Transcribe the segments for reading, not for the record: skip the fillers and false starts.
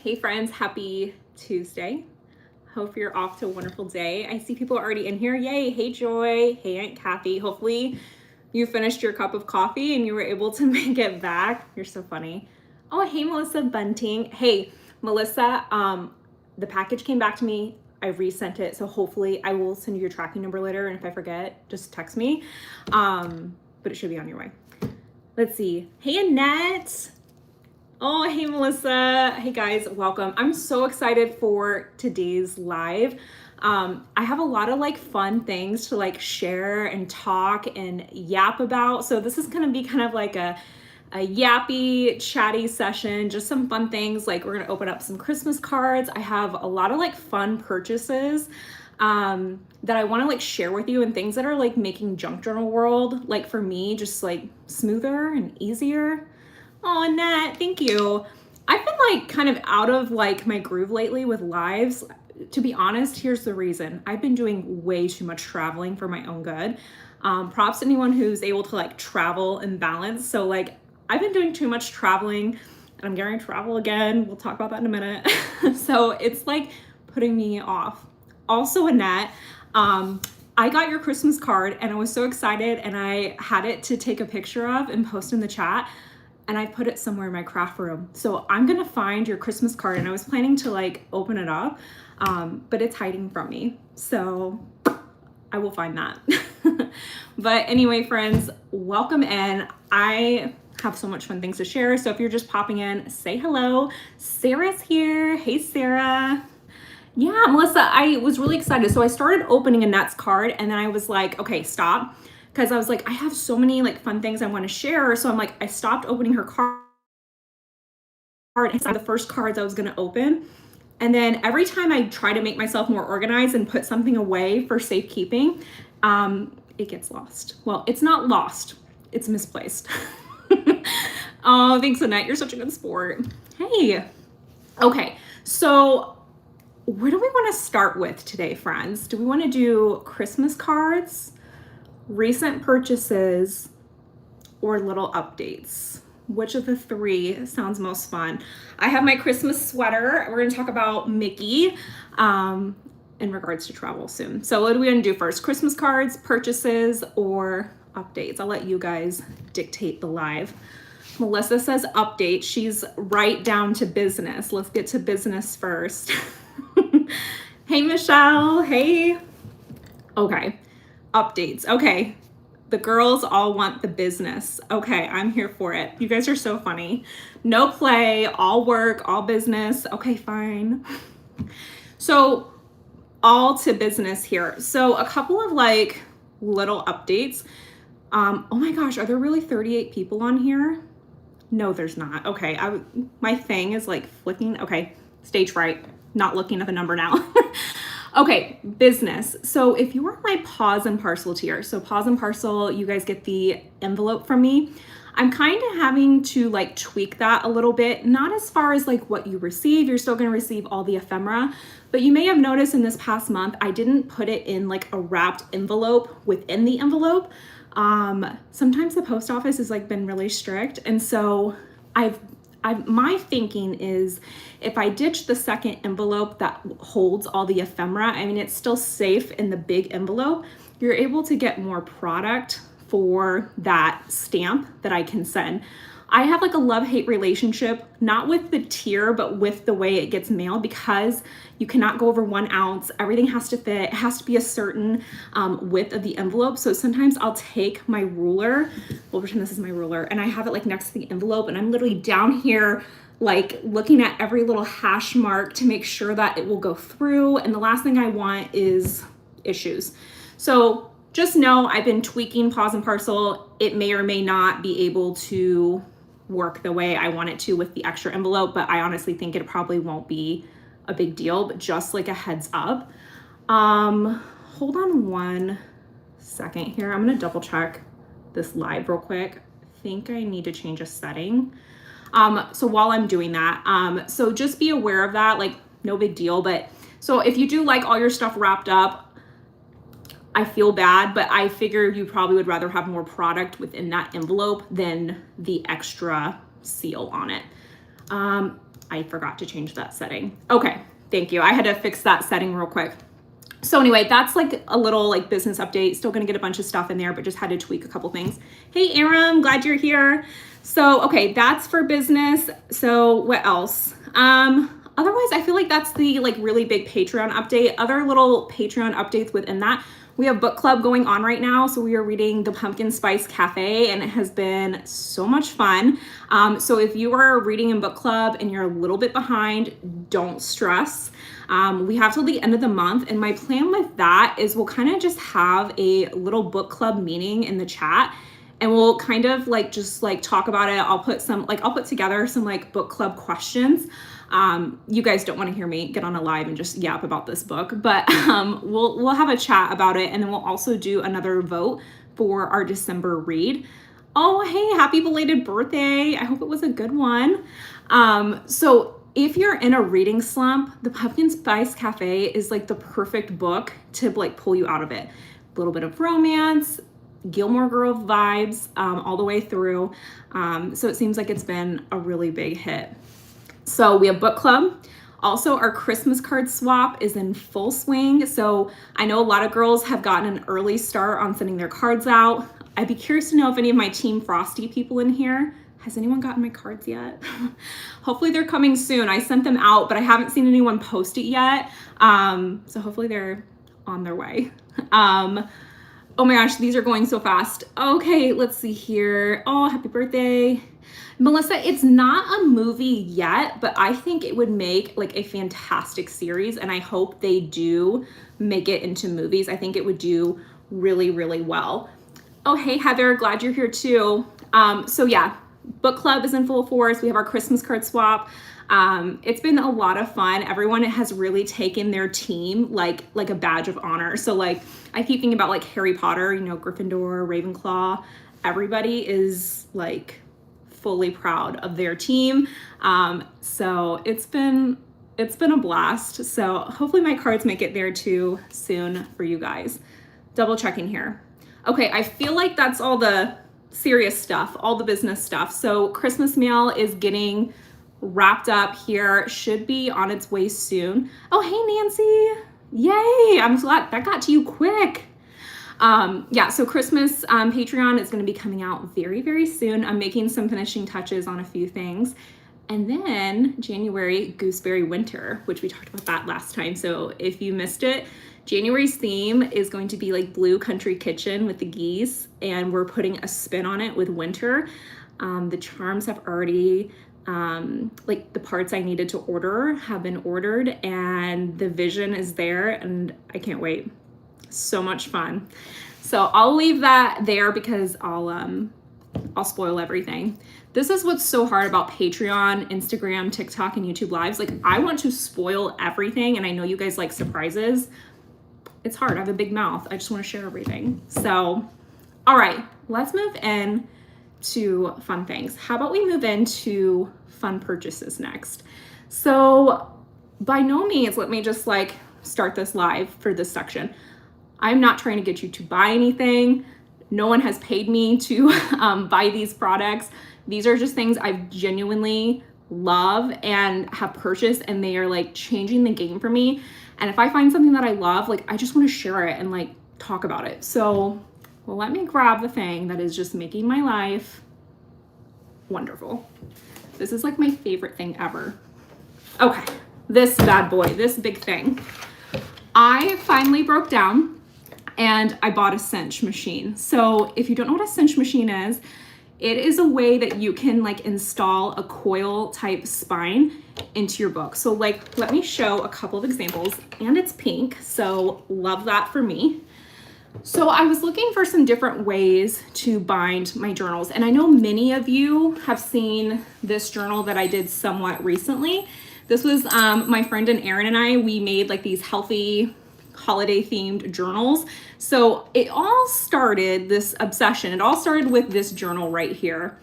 Hey friends, happy Tuesday. Hope you're off to a wonderful day. I see people already in here. Yay. Hey Joy. Hey Aunt Kathy. Hopefully you finished your cup of coffee and you were able to make it back. You're so funny. Oh, hey Melissa Bunting. Hey Melissa, the package came back to me. I resent it, so hopefully I will send you your tracking number later, and if I forget, just text me. But it should be on your way. Let's see. Hey Annette. Oh, hey Melissa. Hey guys, welcome. I'm so excited for today's live. I have a lot of fun things to share and talk and yap about. So this is gonna be kind of like a yappy, chatty session, just some fun things. We're gonna open up some Christmas cards. I have a lot of fun purchases that I want to share with you, and things that are making junk journal world, for me, just smoother and easier. Oh, Annette, thank you. I've been kind of out of my groove lately with lives. To be honest, here's the reason. I've been doing way too much traveling for my own good. Props to anyone who's able to travel and balance. So I've been doing too much traveling, and I'm going to travel again. We'll talk about that in a minute. So it's putting me off. Also, Annette, I got your Christmas card and I was so excited, and I had it to take a picture of and post in the chat. And I put it somewhere in my craft room. So I'm gonna find your Christmas card, and I was planning to open it up, but it's hiding from me. So I will find that. But anyway, friends, welcome in. I have so much fun things to share. So if you're just popping in, say hello. Sarah's here. Hey, Sarah. Yeah, Melissa, I was really excited. So I started opening Annette's card, and then I was like, okay, stop. Because I was I have so many fun things I want to share. So I'm I stopped opening her card. Inside the first cards I was going to open. And then every time I try to make myself more organized and put something away for safekeeping, it gets lost. Well, it's not lost. It's misplaced. Oh, thanks, Annette. You're such a good sport. Hey. Okay. So where do we want to start with today, friends? Do we want to do Christmas cards, recent purchases, or little updates? Which of the three sounds most fun? I have my Christmas sweater. We're going to talk about Mickey in regards to travel soon. So what are we going to do first? Christmas cards, purchases, or updates? I'll let you guys dictate the live. Melissa says update. She's right down to business. Let's get to business first. Hey, Michelle. Hey. Okay. Updates. Okay. The girls all want the business. Okay, I'm here for it. You guys are so funny. No play, all work, all business. Okay, fine. So all to business here. So a couple of little updates. Oh my gosh, are there really 38 people on here? No, there's not. Okay, my thing is flicking. Okay, stage fright. Not looking at the number now. Okay, business. So if you are my pause and parcel tier, so pause and parcel, you guys get the envelope from me. I'm kind of having to tweak that a little bit, not as far as what you receive. You're still going to receive all the ephemera, but you may have noticed in this past month, I didn't put it in a wrapped envelope within the envelope. Sometimes the post office has been really strict. And so my thinking is if I ditch the second envelope that holds all the ephemera, I mean, it's still safe in the big envelope, you're able to get more product for that stamp that I can send. I have a love-hate relationship, not with the tier, but with the way it gets mailed, because you cannot go over 1 ounce. Everything has to fit. It has to be a certain width of the envelope. So sometimes I'll take my ruler, we'll pretend this is my ruler, and I have it next to the envelope, and I'm literally down here looking at every little hash mark to make sure that it will go through. And the last thing I want is issues. So just know I've been tweaking pause and parcel. It may or may not be able to work the way I want it to with the extra envelope, but I honestly think it probably won't be a big deal, but just a heads up. Hold on 1 second here. I'm gonna double check this live real quick. I think I need to change a setting. So while I'm doing that, so just be aware of that, no big deal. But so if you do all your stuff wrapped up, I feel bad, but I figure you probably would rather have more product within that envelope than the extra seal on it. I forgot to change that setting. Okay, thank you. I had to fix that setting real quick. So anyway, that's like a little like business update. Still gonna get a bunch of stuff in there, but just had to tweak a couple things. Hey, Aram, glad you're here. So, okay, that's for business. So what else? Otherwise, I feel like that's the like really big Patreon update. Other little Patreon updates within that. We have book club going on right now. So we are reading The Pumpkin Spice Cafe and it has been so much fun. So if you are reading in book club and you're a little bit behind, don't stress. We have till the end of the month. And my plan with that is we'll kind of just have a little book club meeting in the chat and we'll kind of like, just like talk about it. I'll put together some like book club questions. You guys don't want to hear me get on a live and just yap about this book, but we'll have a chat about it, and then we'll also do another vote for our December read. Oh, hey, happy belated birthday. I hope it was a good one. So if you're in a reading slump, The Pumpkin Spice Cafe is like the perfect book to like pull you out of it. A little bit of romance, Gilmore Girl vibes all the way through. So it seems like it's been a really big hit. So we have book club. Also, our Christmas card swap is in full swing. So I know a lot of girls have gotten an early start on sending their cards out. I'd be curious to know if any of my Team Frosty people in here, has anyone gotten my cards yet? Hopefully they're coming soon. I sent them out, but I haven't seen anyone post it yet. So hopefully they're on their way. Oh my gosh, these are going so fast. Okay, let's see here. Oh, happy birthday. Melissa, it's not a movie yet, but I think it would make like a fantastic series, and I hope they do make it into movies. I think it would do really, really well. Oh, hey, Heather, glad you're here too. So yeah, book club is in full force. We have our Christmas card swap. It's been a lot of fun. Everyone has really taken their team like a badge of honor. So like, I keep thinking about like Harry Potter, you know, Gryffindor, Ravenclaw. Everybody is like fully proud of their team. So it's been a blast. So hopefully my cards make it there too soon for you guys. Double checking here. Okay, I feel like that's all the serious stuff, all the business stuff. So Christmas mail is getting wrapped up here, should be on its way soon. Oh, hey Nancy, yay, I'm glad that got to you quick. Yeah, so Christmas Patreon is going to be coming out very, very soon. I'm making some finishing touches on a few things. And then January, Gooseberry Winter, which we talked about that last time. So if you missed it, January's theme is going to be like Blue Country Kitchen with the geese, and we're putting a spin on it with winter. The charms have already, like the parts I needed to order have been ordered, and the vision is there, and I can't wait. So much fun. So I'll leave that there because I'll spoil everything. This is what's so hard about Patreon, Instagram, TikTok, and YouTube Lives. Like, I want to spoil everything, and I know you guys like surprises. It's hard. I have a big mouth. I just want to share everything. So, all right, let's move in to fun things. How about we move into fun purchases next? So by no means, let me just like start this live for this section. I'm not trying to get you to buy anything. No one has paid me to buy these products. These are just things I genuinely love and have purchased, and they are like changing the game for me. And if I find something that I love, like I just want to share it and like talk about it. So, well, let me grab the thing that is just making my life wonderful. This is like my favorite thing ever. Okay, this bad boy, this big thing. I finally broke down and I bought a cinch machine. So if you don't know what a cinch machine is, it is a way that you can like install a coil type spine into your book. So like, let me show a couple of examples, and it's pink. So love that for me. So I was looking for some different ways to bind my journals. And I know many of you have seen this journal that I did somewhat recently. This was my friend and Erin and I, we made like these healthy holiday themed journals. So it all started, this obsession, it all started with this journal right here.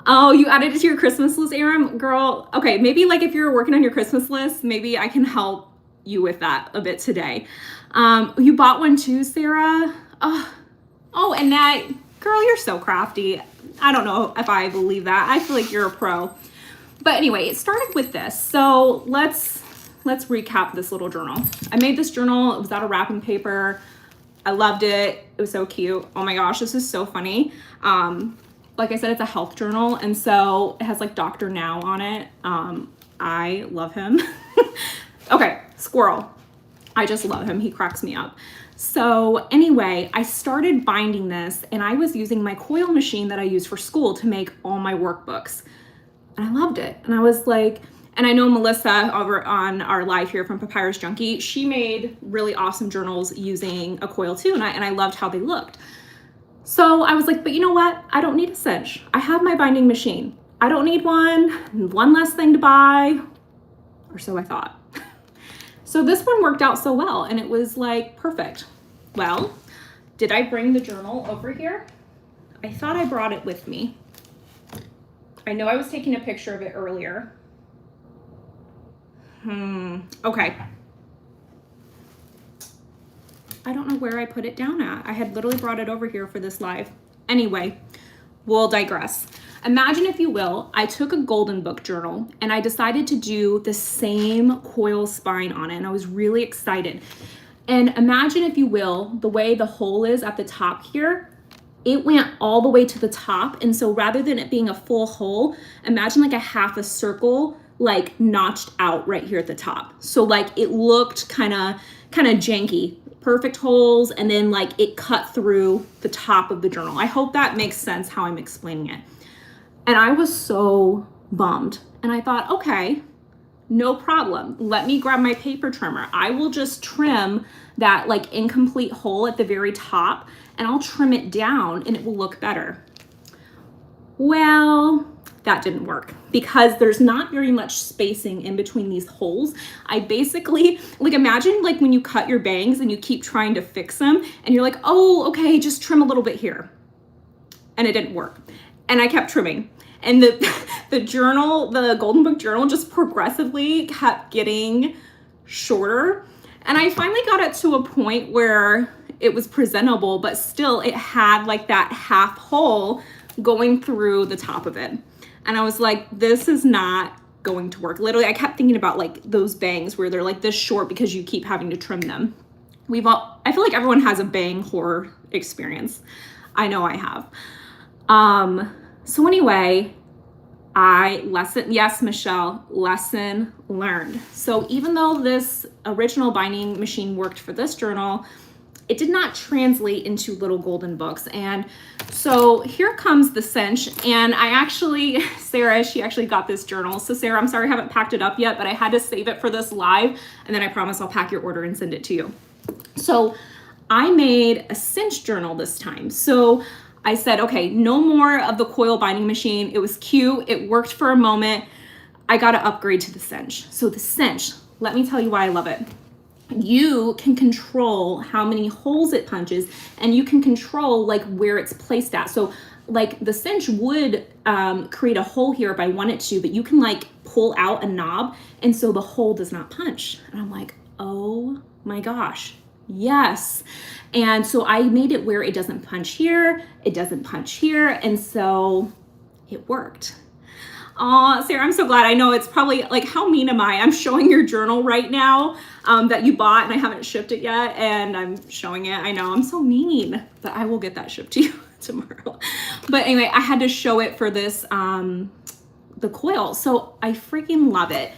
Oh, you added it to your Christmas list, Erin? Girl, okay, maybe like if you're working on your Christmas list, maybe I can help you with that a bit today. You bought one too, Sarah? Oh, Annette, girl, you're so crafty. I don't know if I believe that. I feel like you're a pro. But anyway, it started with this. So let's recap this little journal. I made this journal. It was out of wrapping paper. I loved it. It was so cute. Oh my gosh, this is so funny. Like I said, it's a health journal, and so it has like Dr. Now on it. I love him. Okay, squirrel. I just love him. He cracks me up. So anyway, I started binding this, and I was using my coil machine that I use for school to make all my workbooks. And I loved it. And I was like, and I know Melissa over on our live here from Papyrus Junkie, she made really awesome journals using a coil too. And I loved how they looked. So I was like, but you know what? I don't need a cinch. I have my binding machine. I don't need one less thing to buy, or so I thought. So this one worked out so well, and it was like perfect. Well, did I bring the journal over here? I thought I brought it with me. I know I was taking a picture of it earlier. Okay. I don't know where I put it down at. I had literally brought it over here for this live. Anyway, we'll digress. Imagine, if you will, I took a golden book journal and I decided to do the same coil spine on it, and I was really excited. And imagine, if you will, the way the hole is at the top here, it went all the way to the top. And so rather than it being a full hole, imagine like a half a circle, like notched out right here at the top. So like it looked kind of janky, perfect holes. And then like it cut through the top of the journal. I hope that makes sense how I'm explaining it. And I was so bummed. And I thought, okay, no problem. Let me grab my paper trimmer. I will just trim that like incomplete hole at the very top, and I'll trim it down and it will look better. Well, that didn't work because there's not very much spacing in between these holes. I basically, like, imagine like when you cut your bangs and you keep trying to fix them and you're like, oh, okay, just trim a little bit here. And it didn't work. And I kept trimming. And the journal, the golden book journal, just progressively kept getting shorter. And I finally got it to a point where it was presentable, but still it had like that half hole going through the top of it. And I was like, this is not going to work. Literally, I kept thinking about like those bangs where they're like this short because you keep having to trim them. I feel like everyone has a bang horror experience. I know I have. So anyway, yes, Michelle, lesson learned. So even though this original binding machine worked for this journal, it did not translate into little golden books. And so here comes the cinch. And Sarah, she actually got this journal. So Sarah, I'm sorry I haven't packed it up yet, but I had to save it for this live. And then I promise I'll pack your order and send it to you. So I made a cinch journal this time. So I said, okay, no more of the coil binding machine. It was cute. It worked for a moment. I got to upgrade to the cinch. So the cinch, let me tell you why I love it. You can control how many holes it punches, and you can control like where it's placed at. So like the cinch would create a hole here if I wanted to, but you can like pull out a knob, and so the hole does not punch. And I'm like, oh my gosh, yes. And so I made it where it doesn't punch here, it doesn't punch here, and so it worked. Aw, Sarah, I'm so glad. I know it's probably like, how mean am I? I'm showing your journal right now that you bought, and I haven't shipped it yet, and I'm showing it. I know, I'm so mean, but I will get that shipped to you tomorrow. But anyway, I had to show it for this, the coil. So I freaking love it.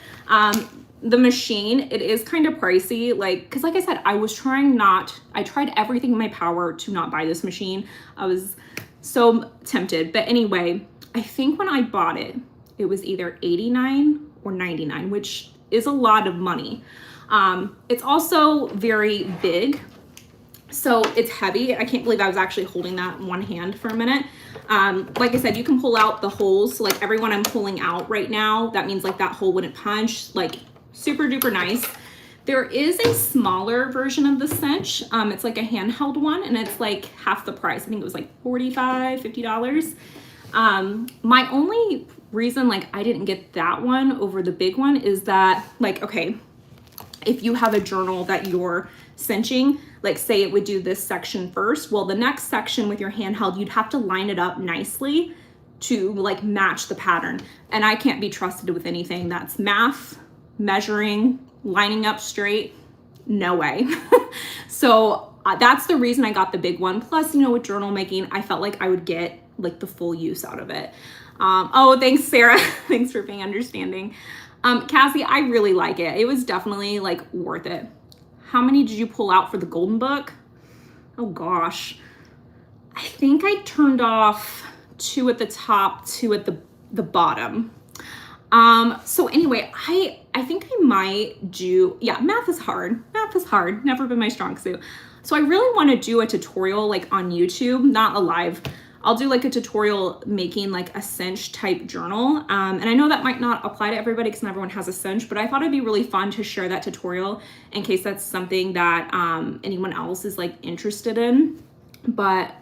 The machine, it is kind of pricey, because like I said, I tried everything in my power to not buy this machine. I was so tempted. But anyway, I think when I bought it, it was either $89 or $99, which is a lot of money. It's also very big, so it's heavy. I can't believe I was actually holding that in one hand for a minute. Like I said, you can pull out the holes. So like every one I'm pulling out right now, that means like that hole wouldn't punch, like super duper nice. There is a smaller version of the cinch. It's like a handheld one, and it's like half the price. I think it was like $45, $50. My only reason like I didn't get that one over the big one is that, like, okay, if you have a journal that you're cinching, like say it would do this section first, well, the next section with your handheld, you'd have to line it up nicely to like match the pattern. And I can't be trusted with anything that's math, measuring, lining up straight. No way. So that's the reason I got the big one. Plus, you know, with journal making, I felt like I would get like the full use out of it. Oh, thanks, Sarah. Thanks for being understanding. Cassie, I really like it. It was definitely like worth it. How many did you pull out for the golden book? Oh gosh. I think I turned off 2 at the top, 2 at the bottom. So anyway, I think I might do, yeah, math is hard. Math is hard. Never been my strong suit. So I really want to do a tutorial like on YouTube, not a live. I'll do like a tutorial making like a cinch type journal. And I know that might not apply to everybody because not everyone has a cinch, but I thought it'd be really fun to share that tutorial in case that's something that anyone else is like interested in. But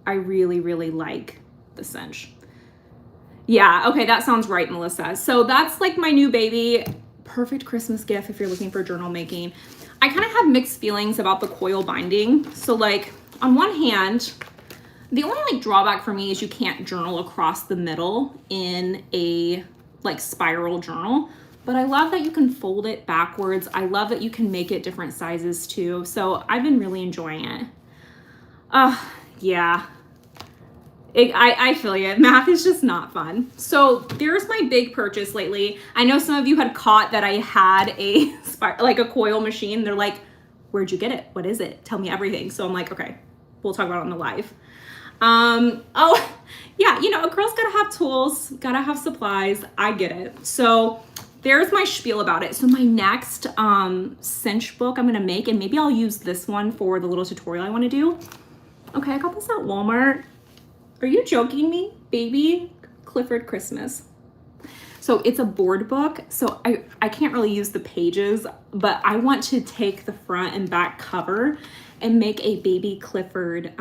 I really, really like the cinch. Yeah, okay, that sounds right, Melissa. So that's like my new baby. Perfect Christmas gift if you're looking for journal making. I kind of have mixed feelings about the coil binding. So like on one hand, the only like drawback for me is you can't journal across the middle in a like spiral journal, but I love that you can fold it backwards. I love that you can make it different sizes too. So I've been really enjoying it. Yeah. I feel you. Math is just not fun. So there's my big purchase lately. I know some of you had caught that I had like a coil machine. They're like, where'd you get it? What is it? Tell me everything. So I'm like, okay, we'll talk about it on the live. Oh yeah, you know, a girl's gotta have tools, gotta have supplies. I get it. So there's my spiel about it. So my next cinch book I'm gonna make, and maybe I'll use this one for the little tutorial I want to do. Okay, I got this at Walmart. Are you joking me? Baby Clifford Christmas. So it's a board book. So I can't really use the pages, but I want to take the front and back cover and make a baby Clifford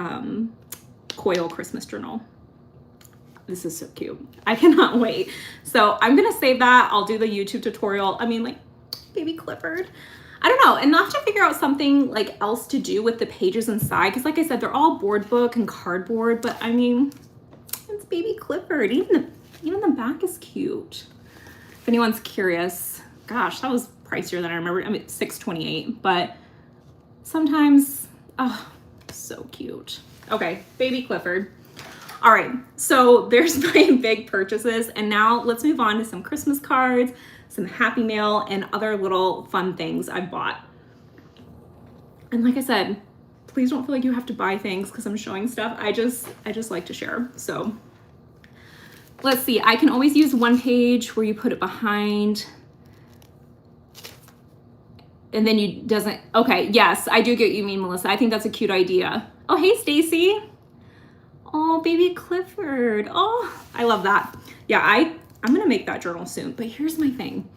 coil Christmas journal. This is so cute. I cannot wait. So I'm gonna save that. I'll do the YouTube tutorial. I mean, like, baby Clifford. I don't know, and I'll have to figure out something like else to do with the pages inside, because like I said, they're all board book and cardboard, but I mean, it's baby Clifford. Even the back is cute. If anyone's curious, gosh, that was pricier than I remember. I mean, $6.28, but sometimes, oh, so cute. Okay, baby Clifford. All right, so there's my big purchases, and now let's move on to some Christmas cards, some Happy Mail, and other little fun things I've bought. And like I said, please don't feel like you have to buy things because I'm showing stuff. I just like to share. So let's see, I can always use one page where you put it behind and then you doesn't, okay, yes, I do get what you mean, Melissa. I think that's a cute idea. Oh, hey, Stacy. Oh, baby Clifford. Oh, I love that. Yeah, I'm gonna make that journal soon, but here's my thing.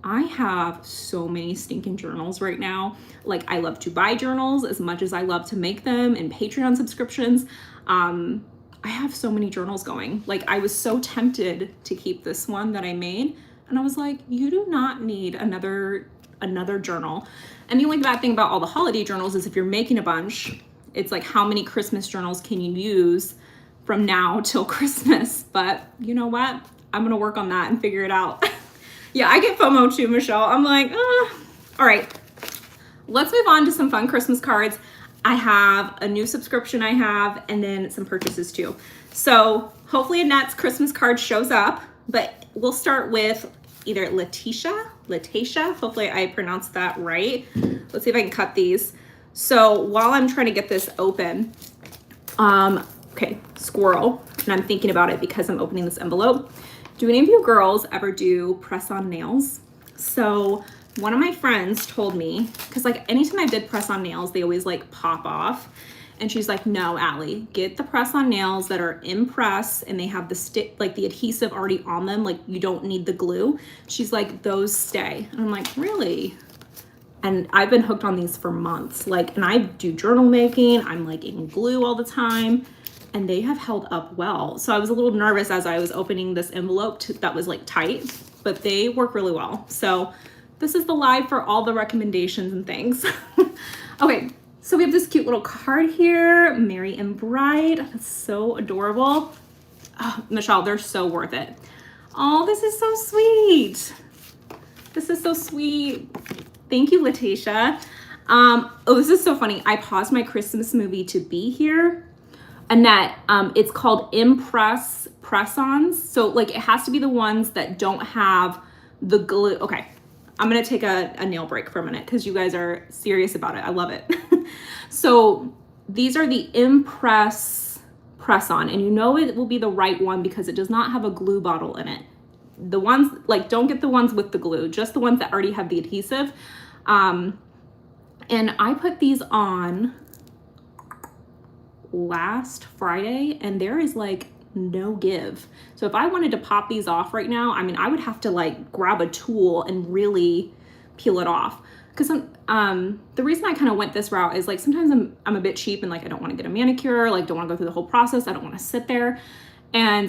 I have so many stinking journals right now. Like, I love to buy journals as much as I love to make them, and Patreon subscriptions. I have so many journals going. Like, I was so tempted to keep this one that I made, and I was like, you do not need another journal. And the only bad thing about all the holiday journals is if you're making a bunch, it's like, how many Christmas journals can you use from now till Christmas? But you know what? I'm gonna work on that and figure it out. Yeah, I get FOMO too, Michelle. I'm like, all right, let's move on to some fun Christmas cards. I have a new subscription I have, and then some purchases too. So hopefully Annette's Christmas card shows up, but we'll start with either Letitia, hopefully I pronounced that right. Let's see if I can cut these. So while I'm trying to get this open, okay, squirrel, and I'm thinking about it because I'm opening this envelope. Do any of you girls ever do press-on nails? So one of my friends told me, because like anytime I did press-on nails, they always like pop off. And she's like, no, Allie, get the press-on nails that are in press and they have the stick, like the adhesive already on them. Like, you don't need the glue. She's like, those stay. And I'm like, really? And I've been hooked on these for months. Like, and I do journal making. I'm like in glue all the time, and they have held up well. So I was a little nervous as I was opening this envelope that was like tight, but they work really well. So this is the live for all the recommendations and things. Okay, so we have this cute little card here, Merry and Bright. That's so adorable. Oh, Michelle, they're so worth it. Oh, this is so sweet. This is so sweet. Thank you, Letitia. Oh, this is so funny. I paused my Christmas movie to be here. Annette, it's called Impress Press-Ons. So like it has to be the ones that don't have the glue. Okay, I'm gonna take a nail break for a minute because you guys are serious about it. I love it. So these are the Impress Press-On, and you know it will be the right one because it does not have a glue bottle in it. The ones, like, don't get the ones with the glue, just the ones that already have the adhesive. And I put these on last Friday and there is like no give. So if I wanted to pop these off right now, I mean, I would have to like grab a tool and really peel it off. Because the reason I kind of went this route is like sometimes I'm a bit cheap and like I don't want to get a manicure, like don't want to go through the whole process. I don't want to sit there. And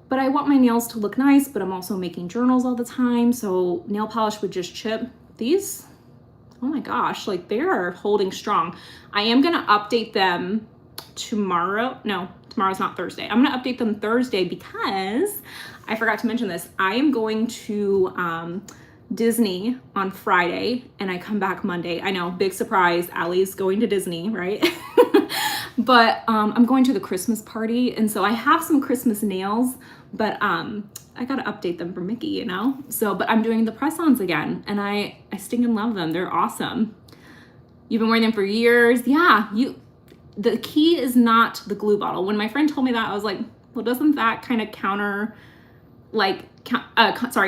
but I want my nails to look nice, but I'm also making journals all the time. So nail polish would just chip. These, oh my gosh, like they are holding strong. I am gonna update them tomorrow. No, tomorrow's not Thursday. I'm gonna update them Thursday because I forgot to mention this. I am going to Disney on Friday and I come back Monday. I know, big surprise, Allie's going to Disney, right? But I'm going to the Christmas party, and so I have some Christmas nails, but I gotta update them for Mickey, you know? So, but I'm doing the press-ons again, and I stinking love them. They're awesome. You've been wearing them for years. Yeah, the key is not the glue bottle. When my friend told me that, I was like, well, doesn't that kind of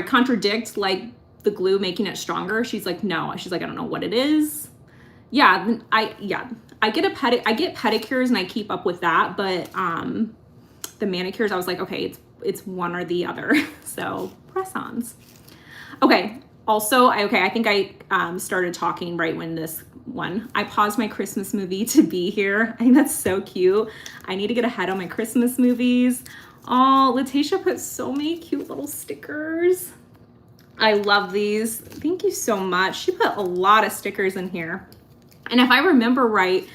contradict like the glue making it stronger? She's like, no. She's like, I don't know what it is. Yeah, I get pedicures and I keep up with that, but the manicures, I was like, okay, it's one or the other. So press-ons. Okay. Also, I think I started talking right when this one. I paused my Christmas movie to be here. I think that's so cute. I need to get ahead on my Christmas movies. Oh, Letitia put so many cute little stickers. I love these. Thank you so much. She put a lot of stickers in here. And if I remember right,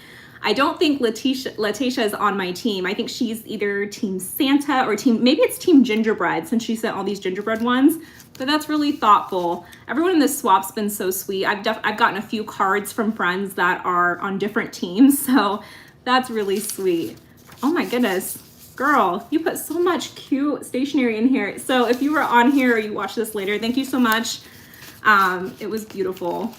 I don't think Letitia is on my team. I think she's either Team Santa or maybe it's Team Gingerbread since she sent all these gingerbread ones. But that's really thoughtful. Everyone in this swap's been so sweet. I've gotten a few cards from friends that are on different teams, so that's really sweet. Oh my goodness. Girl, you put so much cute stationery in here. So if you were on here or you watch this later, thank you so much. It was beautiful.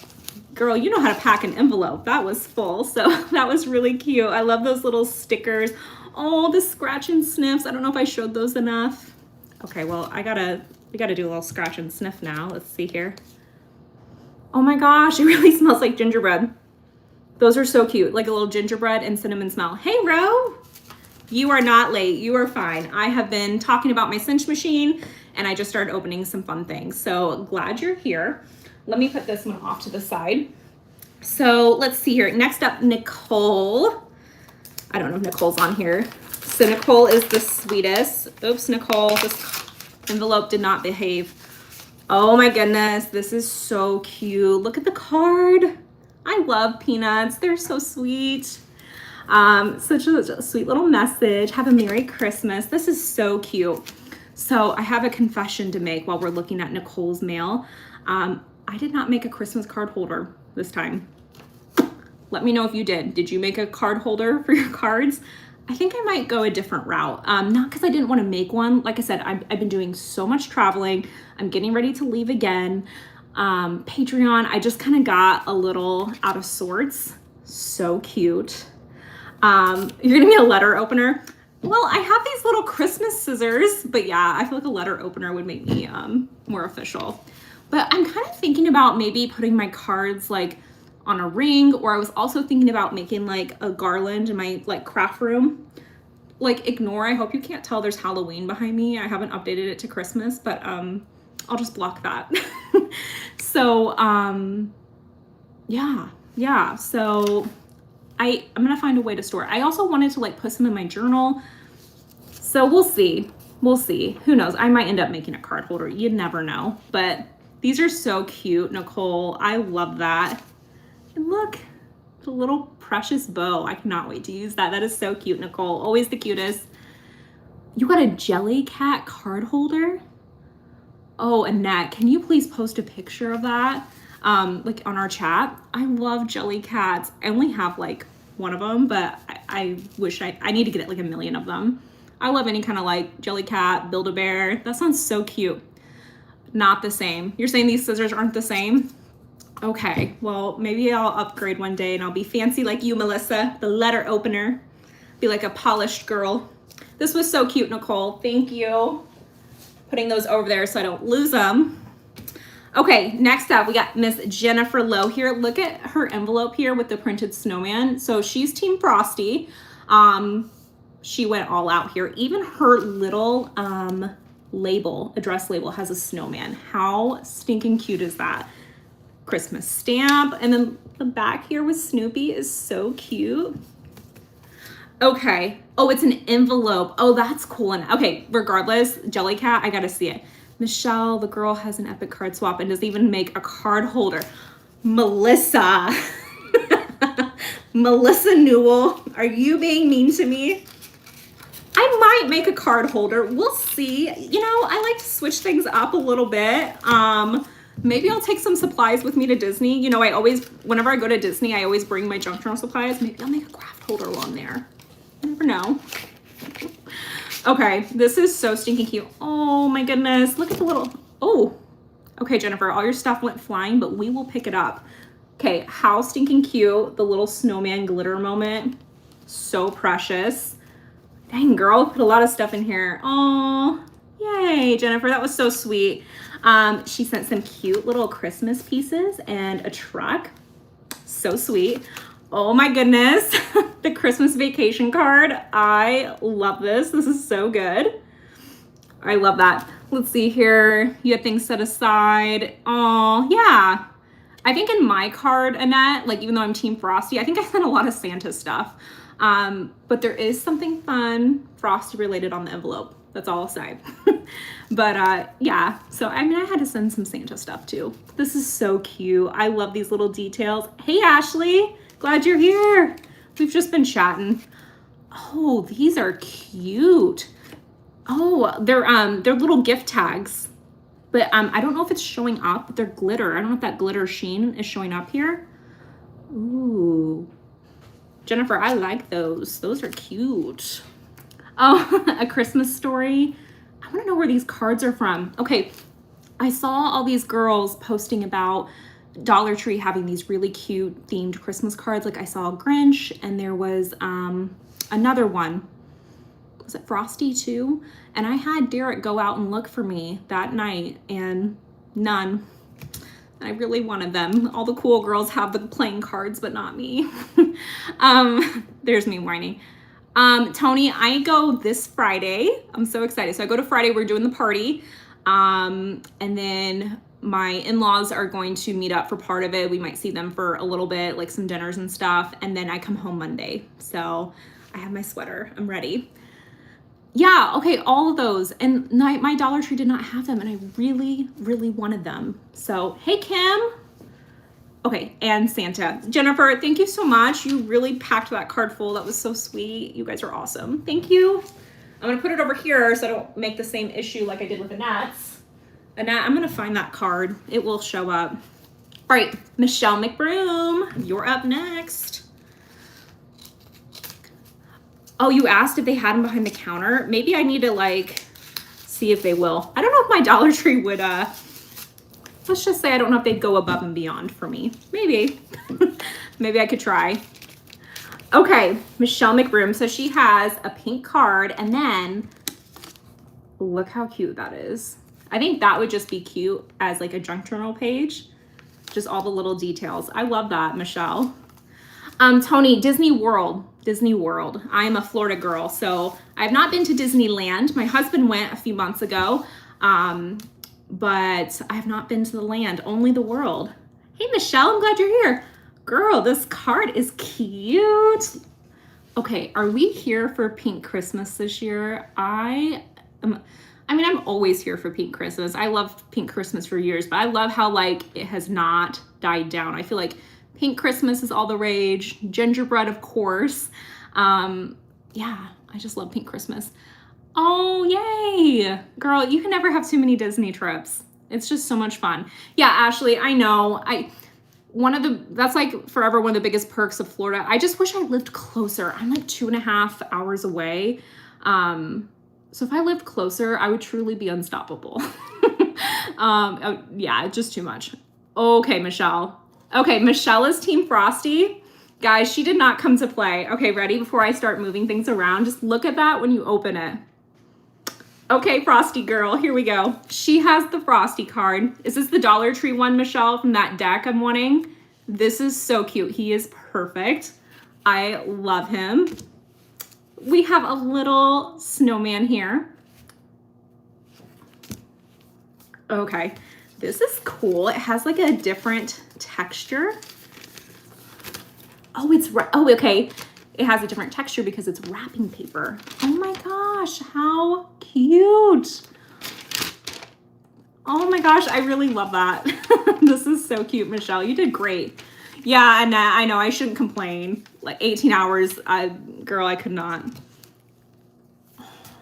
Girl, you know how to pack an envelope. That was full, so that was really cute. I love those little stickers. Oh, the scratch and sniffs. I don't know if I showed those enough. Okay, well, we gotta do a little scratch and sniff now. Let's see here. Oh my gosh, it really smells like gingerbread. Those are so cute, like a little gingerbread and cinnamon smell. Hey, Ro, you are not late. You are fine. I have been talking about my cinch machine and I just started opening some fun things. So glad you're here. Let me put this one off to the side. So let's see here. Next up, Nicole. I don't know if Nicole's on here. So Nicole is the sweetest. Oops, Nicole, this envelope did not behave. Oh my goodness, this is so cute. Look at the card. I love peanuts. They're so sweet. Such a sweet little message. Have a Merry Christmas. This is so cute. So I have a confession to make while we're looking at Nicole's mail. I did not make a Christmas card holder this time. Let me know if you did. Did you make a card holder for your cards? I think I might go a different route. Not because I didn't want to make one. Like I said, I've been doing so much traveling. I'm getting ready to leave again. Patreon, I just kind of got a little out of sorts. So cute. You're gonna need a letter opener. Well, I have these little Christmas scissors, but yeah, I feel like a letter opener would make me more official. But I'm kind of thinking about maybe putting my cards like on a ring, or I was also thinking about making like a garland in my like craft room. Like ignore, I hope you can't tell there's Halloween behind me. I haven't updated it to Christmas, but I'll just block that. So yeah. So I'm gonna find a way to store it. I also wanted to like put some in my journal. So we'll see. Who knows? I might end up making a card holder. You never know. But these are so cute, Nicole. I love that. And look, the little precious bow. I cannot wait to use that. That is so cute, Nicole. Always the cutest. You got a jelly cat card holder? Oh, Annette, can you please post a picture of that? Like on our chat. I love jelly cats. I only have like one of them, but I wish I need to get like a million of them. I love any kind of like jelly cat, Build-A-Bear. That sounds so cute. Not the same. You're saying these scissors aren't the same? Okay, well, maybe I'll upgrade one day and I'll be fancy like you, Melissa, the letter opener. Be like a polished girl. This was so cute, Nicole. Thank you. Putting those over there so I don't lose them. Okay, next up, we got Miss Jennifer Lowe here. Look at her envelope here with the printed snowman. So she's Team Frosty. She went all out here. Even her little label, address label, has a snowman. How stinking cute is that? Christmas stamp. And then the back here with Snoopy is so cute. Okay. Oh, it's an envelope. Oh, that's cool. And okay, regardless, Jellycat, I gotta see it. Michelle, the girl, has an epic card swap and doesn't even make a card holder. Melissa. Melissa Newell, are you being mean to me? I might make a card holder. We'll see. You know, I like to switch things up a little bit. Maybe I'll take some supplies with me to Disney. You know, whenever I go to Disney, I always bring my junk journal supplies. Maybe I'll make a craft holder while I'm there. You never know. Okay, this is so stinking cute. Oh my goodness, look at the little, oh. Okay, Jennifer, all your stuff went flying, but we will pick it up. Okay, how stinking cute, the little snowman glitter moment. So precious. Dang, girl, put a lot of stuff in here. Oh, yay, Jennifer, that was so sweet. She sent some cute little Christmas pieces and a truck. So sweet. Oh my goodness, the Christmas vacation card. I love this. This is so good. I love that. Let's see here. You have things set aside. Oh, yeah. I think in my card, Annette, like even though I'm Team Frosty, I think I sent a lot of Santa stuff. But there is something fun Frosty related on the envelope. That's all I'll say. But yeah, so I mean, I had to send some Santa stuff too. This is so cute. I love these little details. Hey, Ashley, glad you're here. We've just been chatting. Oh, these are cute. Oh, they're little gift tags. But I don't know if it's showing up, but they're glitter. I don't know if that glitter sheen is showing up here. Ooh. Jennifer, I like those. Those are cute. Oh, A Christmas Story. I want to know where these cards are from. Okay, I saw all these girls posting about Dollar Tree having these really cute themed Christmas cards. Like I saw Grinch, and there was another one. Was it Frosty too? And I had Derek go out and look for me that night, and none. I really wanted them. All the cool girls have the playing cards, but not me. There's me whining. Tony, I go this Friday. I'm so excited. So I go to Friday, we're doing the party. And then my in-laws are going to meet up for part of it. We might see them for a little bit, like some dinners and stuff. And then I come home Monday. So I have my sweater. I'm ready. Yeah, okay, all of those. And my Dollar Tree did not have them, and I really, really wanted them. So, hey, Kim. Okay, and Santa. Jennifer, thank you so much. You really packed that card full. That was so sweet. You guys are awesome. Thank you. I'm going to put it over here so I don't make the same issue like I did with Annette's. Annette, I'm going to find that card. It will show up. All right, Michelle McBroom, you're up next. Oh, you asked if they had them behind the counter. Maybe I need to like see if they will. I don't know if my Dollar Tree would, let's just say I don't know if they'd go above and beyond for me. Maybe. Maybe I could try. Okay, Michelle McBroom. So she has a pink card, and then look how cute that is. I think that would just be cute as like a junk journal page. Just all the little details. I love that, Michelle. Tony, Disney World. Disney World. I'm a Florida girl, so I've not been to Disneyland. My husband went a few months ago, but I have not been to the land, only the world. Hey, Michelle, I'm glad you're here. Girl, this card is cute. Okay, are we here for Pink Christmas this year? I mean, I'm always here for Pink Christmas. I love Pink Christmas for years, but I love how like it has not died down. I feel like Pink Christmas is all the rage. Gingerbread, of course. Yeah, I just love Pink Christmas. Oh, yay. Girl, you can never have too many Disney trips. It's just so much fun. Yeah, Ashley, I know. That's like forever one of the biggest perks of Florida. I just wish I lived closer. I'm like 2.5 hours away. So if I lived closer, I would truly be unstoppable. Yeah, just too much. Okay, Michelle. Okay, Michelle is Team Frosty. Guys, she did not come to play. Okay, ready? Before I start moving things around, just look at that when you open it. Okay, Frosty girl, here we go. She has the Frosty card. Is this the Dollar Tree one, Michelle, from that deck I'm wanting? This is so cute. He is perfect. I love him. We have a little snowman here. Okay, this is cool. It has like a different texture. Oh, okay. It has a different texture because it's wrapping paper. Oh my gosh, how cute. Oh my gosh, I really love that. This is so cute, Michelle. You did great. Yeah, and I know I shouldn't complain. Like 18 hours, girl, I could not.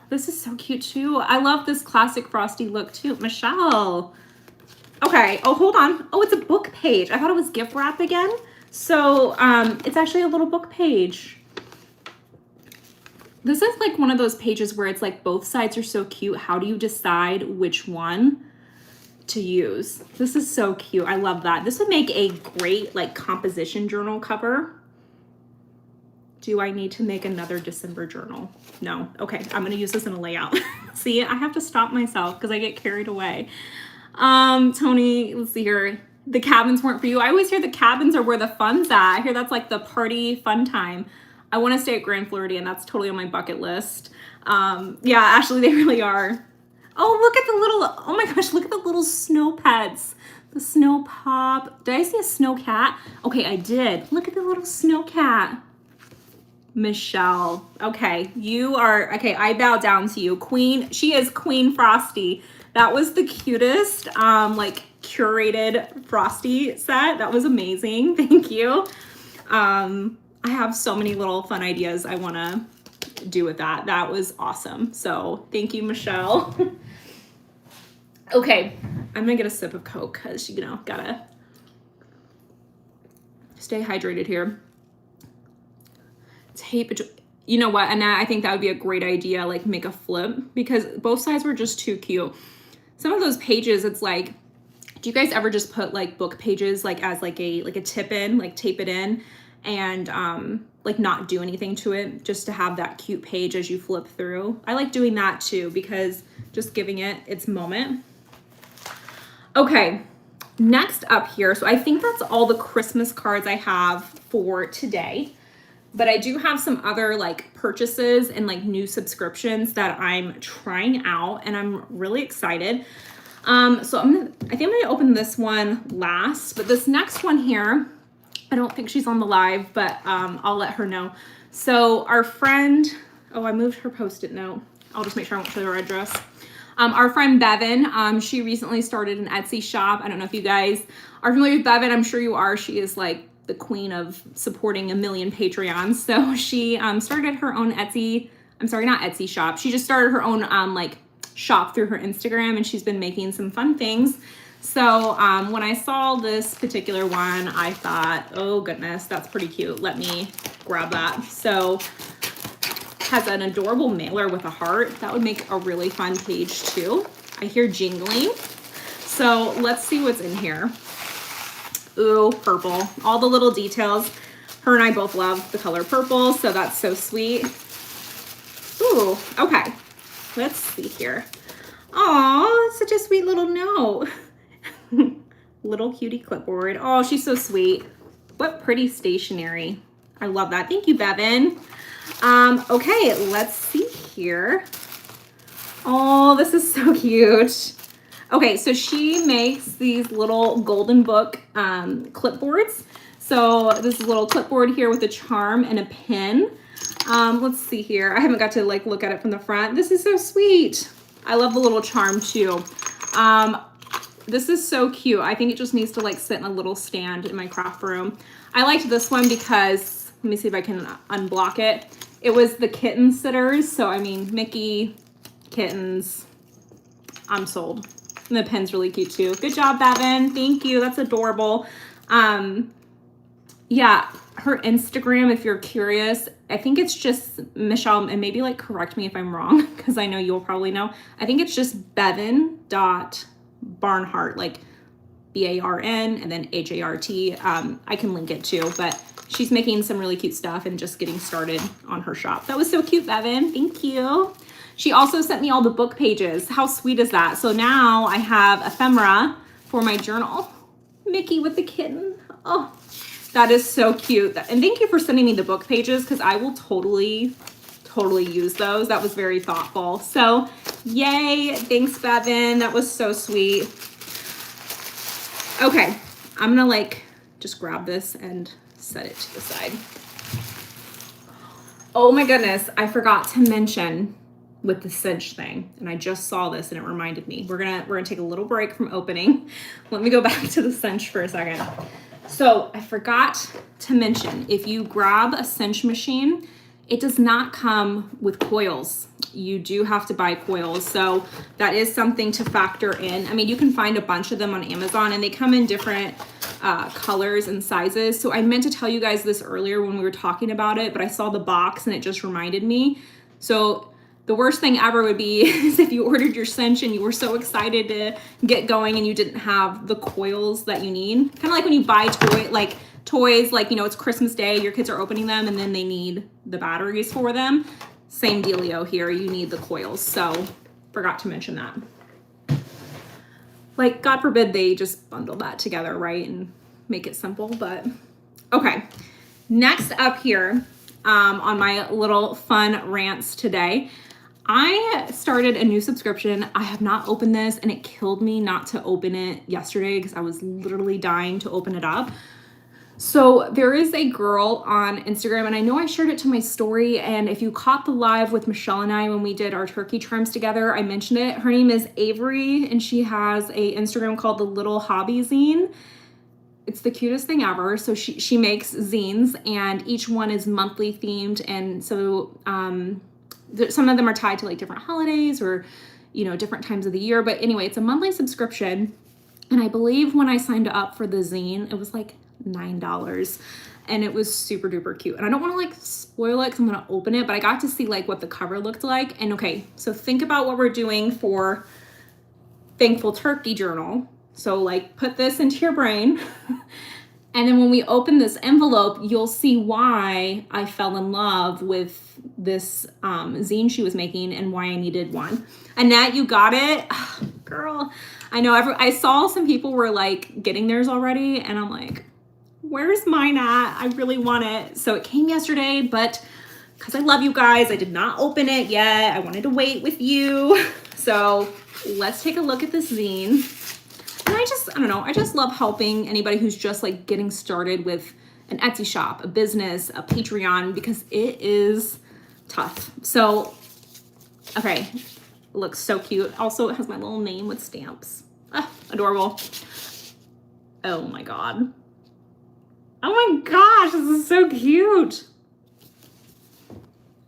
This is so cute too. I love this classic Frosty look too. Michelle. Okay, oh, hold on. Oh, it's a book page. I thought it was gift wrap again. So it's actually a little book page. This is like one of those pages where it's like both sides are so cute. How do you decide which one to use? This is so cute. I love that. This would make a great like composition journal cover. Do I need to make another December journal? No. Okay, I'm gonna use this in a layout. See, I have to stop myself because I get carried away. Tony, let's see here. The cabins weren't for you. I always hear the cabins are where the fun's at. I hear that's like the party fun time. I want to stay at Grand Floridian. That's totally on my bucket list. Yeah, Ashley, they really are. Oh, look at the little, oh my gosh, look at the little snow pets. The snow pop. Did I see a snow cat? Okay, I did. Look at the little snow cat. Michelle. Okay, you are, okay, I bow down to you. Queen, she is Queen Frosty. That was the cutest, like curated Frosty set. That was amazing. Thank you. I have so many little fun ideas I want to do with that. That was awesome. So thank you, Michelle. Okay, I'm gonna get a sip of Coke because, you know, gotta stay hydrated here. Tape it. You know what? And I think that would be a great idea, like make a flip, because both sides were just too cute. Some of those pages, it's like, do you guys ever just put like book pages like as like a tip in, like tape it in and like not do anything to it just to have that cute page as you flip through? I like doing that too because just giving it its moment. Okay, next up here. So I think that's all the Christmas cards I have for today. But I do have some other like purchases and like new subscriptions that I'm trying out and I'm really excited. So I think I'm gonna open this one last, but this next one here, I don't think she's on the live, but I'll let her know. So our friend, oh, I moved her Post-it note. I'll just make sure I won't show her address. Our friend Bevan, she recently started an Etsy shop. I don't know if you guys are familiar with Bevan. I'm sure you are. She is like the queen of supporting a million Patreons. So she started her own Etsy, I'm sorry, not Etsy shop. She just started her own like shop through her Instagram and she's been making some fun things. So when I saw this particular one, I thought, oh goodness, that's pretty cute. Let me grab that. So has an adorable mailer with a heart. That would make a really fun page too. I hear jingling. So let's see what's in here. Ooh, purple. All the little details. Her and I both love the color purple, so that's so sweet. Ooh, okay. Let's see here. Aw, such a sweet little note. Little cutie clipboard. Oh, she's so sweet. What pretty stationery. I love that. Thank you, Bevan. Okay, let's see here. Oh, this is so cute. Okay, so she makes these little golden book clipboards. So this is a little clipboard here with a charm and a pin. Let's see here. I haven't got to like look at it from the front. This is so sweet. I love the little charm too. This is so cute. I think it just needs to like sit in a little stand in my craft room. I liked this one because, let me see if I can unblock it. It was the kitten sitters. So I mean, Mickey, kittens. I'm sold. And the pen's really cute too. Good job, Bevan. Thank you. That's adorable. Yeah, her Instagram, if you're curious, I think it's just Michelle, and maybe like correct me if I'm wrong, because I know you'll probably know. I think it's just bevan.barnhart, like B-A-R-N and then H-A-R-T. I can link it too, but she's making some really cute stuff and just getting started on her shop. That was so cute, Bevan. Thank you. She also sent me all the book pages. How sweet is that? So now I have ephemera for my journal. Mickey with the kitten. Oh, that is so cute. And thank you for sending me the book pages, because I will totally use those. That was very thoughtful. So yay. Thanks, Bevan. That was so sweet. Okay, I'm gonna like just grab this and set it to the side. Oh my goodness, I forgot to mention with the cinch thing, and I just saw this and it reminded me. We're gonna take a little break from opening. Let me go back to the cinch for a second. So I forgot to mention, if you grab a cinch machine, it does not come with coils. You do have to buy coils. So that is something to factor in. I mean, you can find a bunch of them on Amazon, and they come in different colors and sizes. So I meant to tell you guys this earlier when we were talking about it, but I saw the box and it just reminded me. So the worst thing ever would be is if you ordered your cinch and you were so excited to get going and you didn't have the coils that you need. Kind of like when you buy toys, like, you know, it's Christmas Day, your kids are opening them and then they need the batteries for them. Same dealio here, you need the coils. So forgot to mention that. Like, God forbid they just bundle that together, right? And make it simple, but okay. Next up here on my little fun rants today, I started a new subscription. I have not opened this, and it killed me not to open it yesterday because I was literally dying to open it up. So there is a girl on Instagram, and I know I shared it to my story, and if you caught the live with Michelle and I when we did our turkey trims together, I mentioned it. Her name is Avery, and she has a Instagram called The Little Hobby Zine. It's the cutest thing ever. So she makes zines, and each one is monthly themed, and so some of them are tied to like different holidays or, you know, different times of the year. But anyway, it's a monthly subscription. And I believe when I signed up for the zine, it was like $9, and it was super duper cute. And I don't want to like spoil it because I'm going to open it, but I got to see like what the cover looked like. And okay, so think about what we're doing for Thankful Turkey Journal. So like put this into your brain. And then when we open this envelope, you'll see why I fell in love with this zine she was making and why I needed one. Annette, you got it? Oh, girl, I know I saw some people were like getting theirs already, and I'm like, where's mine at? I really want it. So it came yesterday, but because I love you guys, I did not open it yet. I wanted to wait with you. So let's take a look at this zine. And I don't know, I just love helping anybody who's just like getting started with an Etsy shop, a business, a Patreon, because it is tough. So, okay, it looks so cute. Also, it has my little name with stamps. Ah, adorable. Oh my God. Oh my gosh, this is so cute.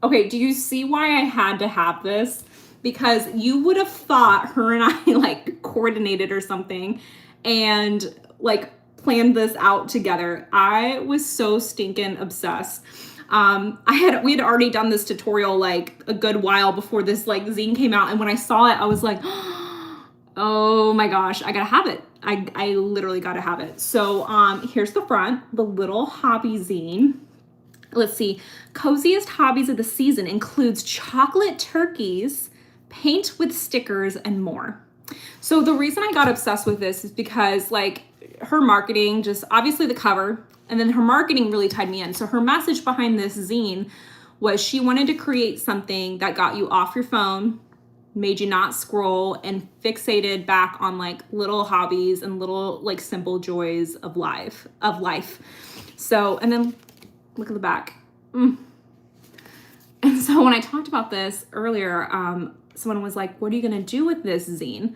Okay, do you see why I had to have this? Because you would have thought her and I like coordinated or something and like planned this out together. I was so stinking obsessed. We had already done this tutorial like a good while before this like zine came out, and when I saw it, I was like, oh my gosh, I gotta have it. I literally gotta have it. So here's the front, the Little Hobby Zine. Let's see, coziest hobbies of the season includes chocolate turkeys, paint with stickers, and more. So the reason I got obsessed with this is because like her marketing, just obviously the cover, and then her marketing really tied me in. So her message behind this zine was she wanted to create something that got you off your phone, made you not scroll, and fixated back on like little hobbies and little like simple joys of life. So, and then look at the back. And so when I talked about this earlier, someone was like, what are you going to do with this zine?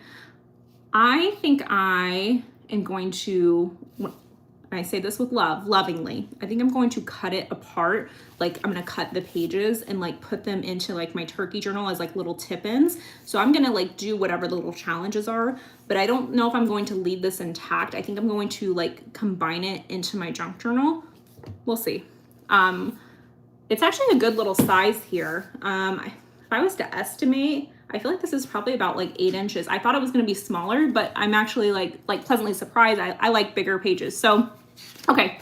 I think I am going to, and I say this with love, lovingly, I think I'm going to cut it apart. Like I'm going to cut the pages and like put them into like my turkey journal as like little tip-ins. So I'm going to like do whatever the little challenges are, but I don't know if I'm going to leave this intact. I think I'm going to like combine it into my junk journal. We'll see. It's actually a good little size here. If I was to estimate, I feel like this is probably about like 8 inches. I thought it was going to be smaller, but I'm actually like pleasantly surprised. I like bigger pages. So, okay,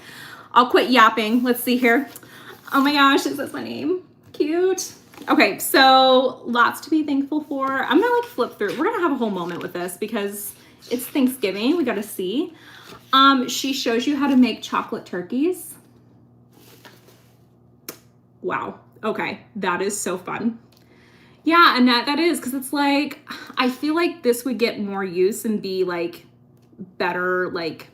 I'll quit yapping. Let's see here. Oh my gosh, is this my name? Cute. Okay, so lots to be thankful for. I'm gonna like flip through. We're gonna have a whole moment with this because it's Thanksgiving. We gotta see. She shows you how to make chocolate turkeys. Wow. Okay, that is so fun. Yeah, Annette, that is, because it's like, I feel like this would get more use and be like better, like,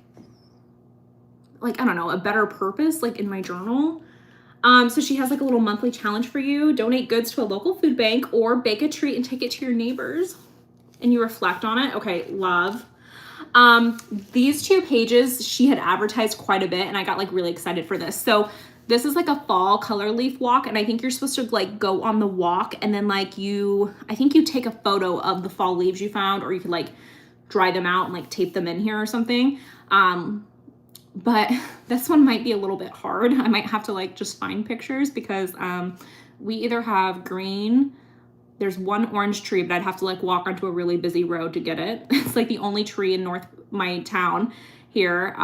I don't know, a better purpose, like in my journal. So she has like a little monthly challenge for you. Donate goods to a local food bank or bake a treat and take it to your neighbors. And you reflect on it. Okay, love. These 2 pages, she had advertised quite a bit and I got like really excited for this. So this is like a fall color leaf walk, and I think you're supposed to like go on the walk and then like I think you take a photo of the fall leaves you found, or you could like dry them out and like tape them in here or something. But this one might be a little bit hard. I might have to like just find pictures because we either have green, there's one orange tree, but I'd have to like walk onto a really busy road to get it. It's like the only tree in my town here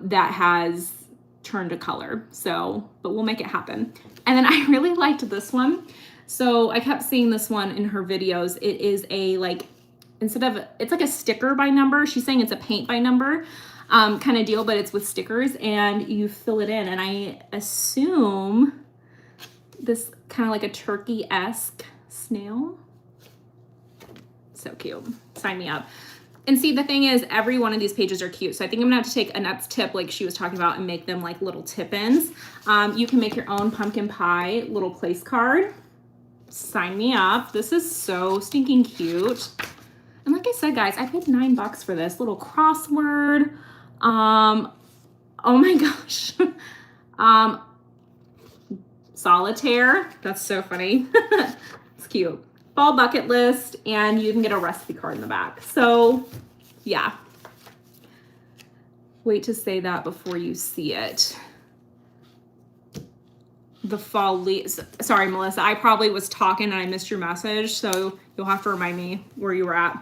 that has turned a color. So, but we'll make it happen. And then I really liked this one. So I kept seeing this one in her videos. It is a like, it's like a sticker by number. She's saying it's a paint by number kind of deal, but it's with stickers and you fill it in. And I assume this kind of like a turkey-esque snail. So cute. Sign me up. And see, the thing is, every one of these pages are cute. So I think I'm gonna have to take Annette's tip, like she was talking about, and make them like little tip-ins. You can make your own pumpkin pie little place card. Sign me up. This is so stinking cute. And like I said, guys, I paid $9 for this little crossword. Oh my gosh. Solitaire. That's so funny. It's cute. Fall bucket list, and you can get a recipe card in the back. So yeah, wait to say that before you see it. The fall leaves. Sorry, Melissa, I probably was talking and I missed your message, so you'll have to remind me where you were at.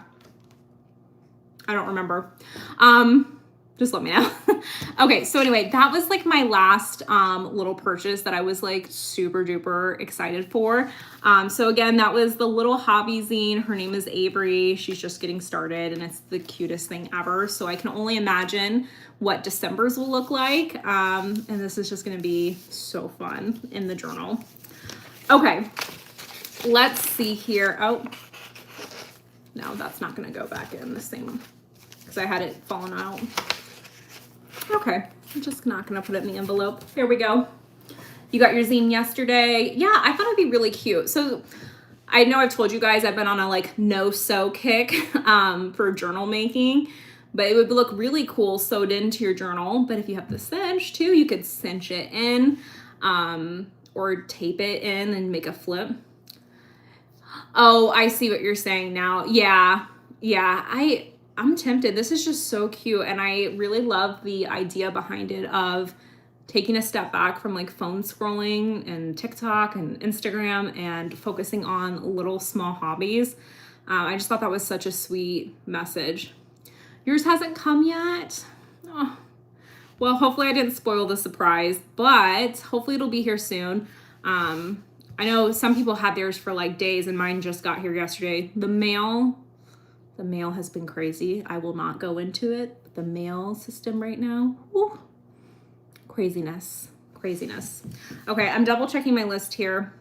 I don't remember. Just let me know. Okay, so anyway, that was like my last little purchase that I was like super duper excited for. So again, that was the little hobby zine. Her name is Avery. She's just getting started and it's the cutest thing ever. So I can only imagine what December's will look like. And this is just gonna be so fun in the journal. Okay, let's see here. Oh, no, that's not gonna go back in the same, because I had it fallen out. Okay, I'm just not gonna put it in the envelope. Here we go. You got your zine yesterday. Yeah, I thought it'd be really cute. So I know I've told you guys I've been on a like no-sew kick for journal making, but it would look really cool sewed into your journal. But if you have the cinch too, you could cinch it in or tape it in and make a flip. Oh, I see what you're saying now. Yeah, I'm tempted. This is just so cute. And I really love the idea behind it of taking a step back from like phone scrolling and TikTok and Instagram and focusing on little small hobbies. I just thought that was such a sweet message. Yours hasn't come yet. Oh. Well, hopefully I didn't spoil the surprise, but hopefully it'll be here soon. I know some people had theirs for like days and mine just got here yesterday. The mail has been crazy. I will not go into it. The mail system right now, whew, craziness. Okay, I'm double checking my list here.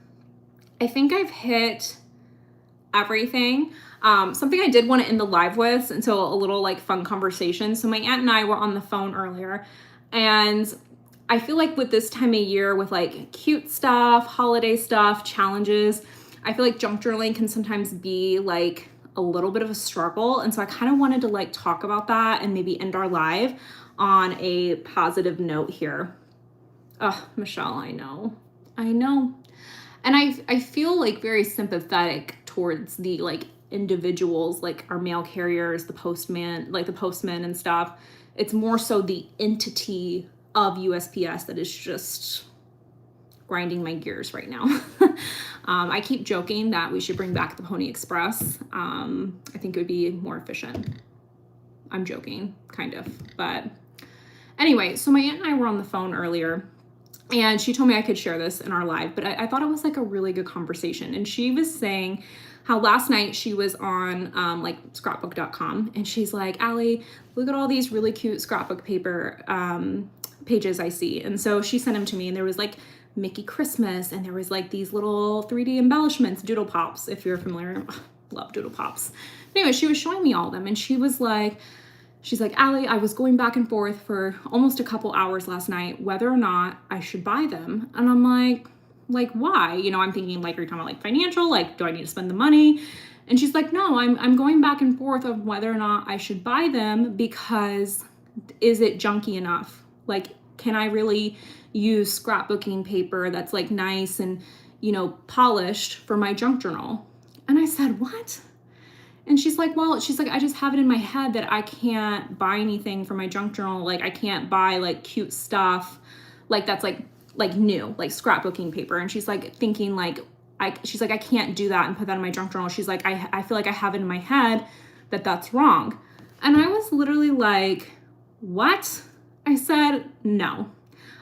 I think I've hit everything. Something I did want to end the live with, and so a little like fun conversation. So my aunt and I were on the phone earlier, and I feel like with this time of year, with like cute stuff, holiday stuff, challenges, I feel like junk journaling can sometimes be like a little bit of a struggle. And so I kind of wanted to like talk about that and maybe end our live on a positive note here. Oh, Michelle, I know. And I feel like very sympathetic towards the like individuals, like our mail carriers, the postman, like the postmen and stuff. It's more so the entity of USPS that is just grinding my gears right now. I keep joking that we should bring back the Pony Express. I think it would be more efficient. I'm joking, kind of. But anyway, so my aunt and I were on the phone earlier, and she told me I could share this in our live, but I thought it was like a really good conversation. And she was saying how last night she was on like scrapbook.com, and she's like, Allie, look at all these really cute scrapbook paper pages I see. And so she sent them to me, and there was like Mickey Christmas, and there was like these little 3D embellishments, doodle pops, if you're familiar. Love doodle pops. Anyway, she was showing me all of them, and she's like, Allie, I was going back and forth for almost a couple hours last night whether or not I should buy them. And I'm like why? You know, I'm thinking like, are you talking about like financial? Like, do I need to spend the money? And she's like, no, I'm going back and forth of whether or not I should buy them because is it junky enough? Like, can I really use scrapbooking paper that's like nice and, you know, polished for my junk journal? And I said, what? And she's like, I just have it in my head that I can't buy anything for my junk journal. Like, I can't buy like cute stuff like that's like new, like scrapbooking paper. And she's like thinking like, she's like, I can't do that and put that in my junk journal. She's like, I feel like I have it in my head that that's wrong. And I was literally like, what? I said, no.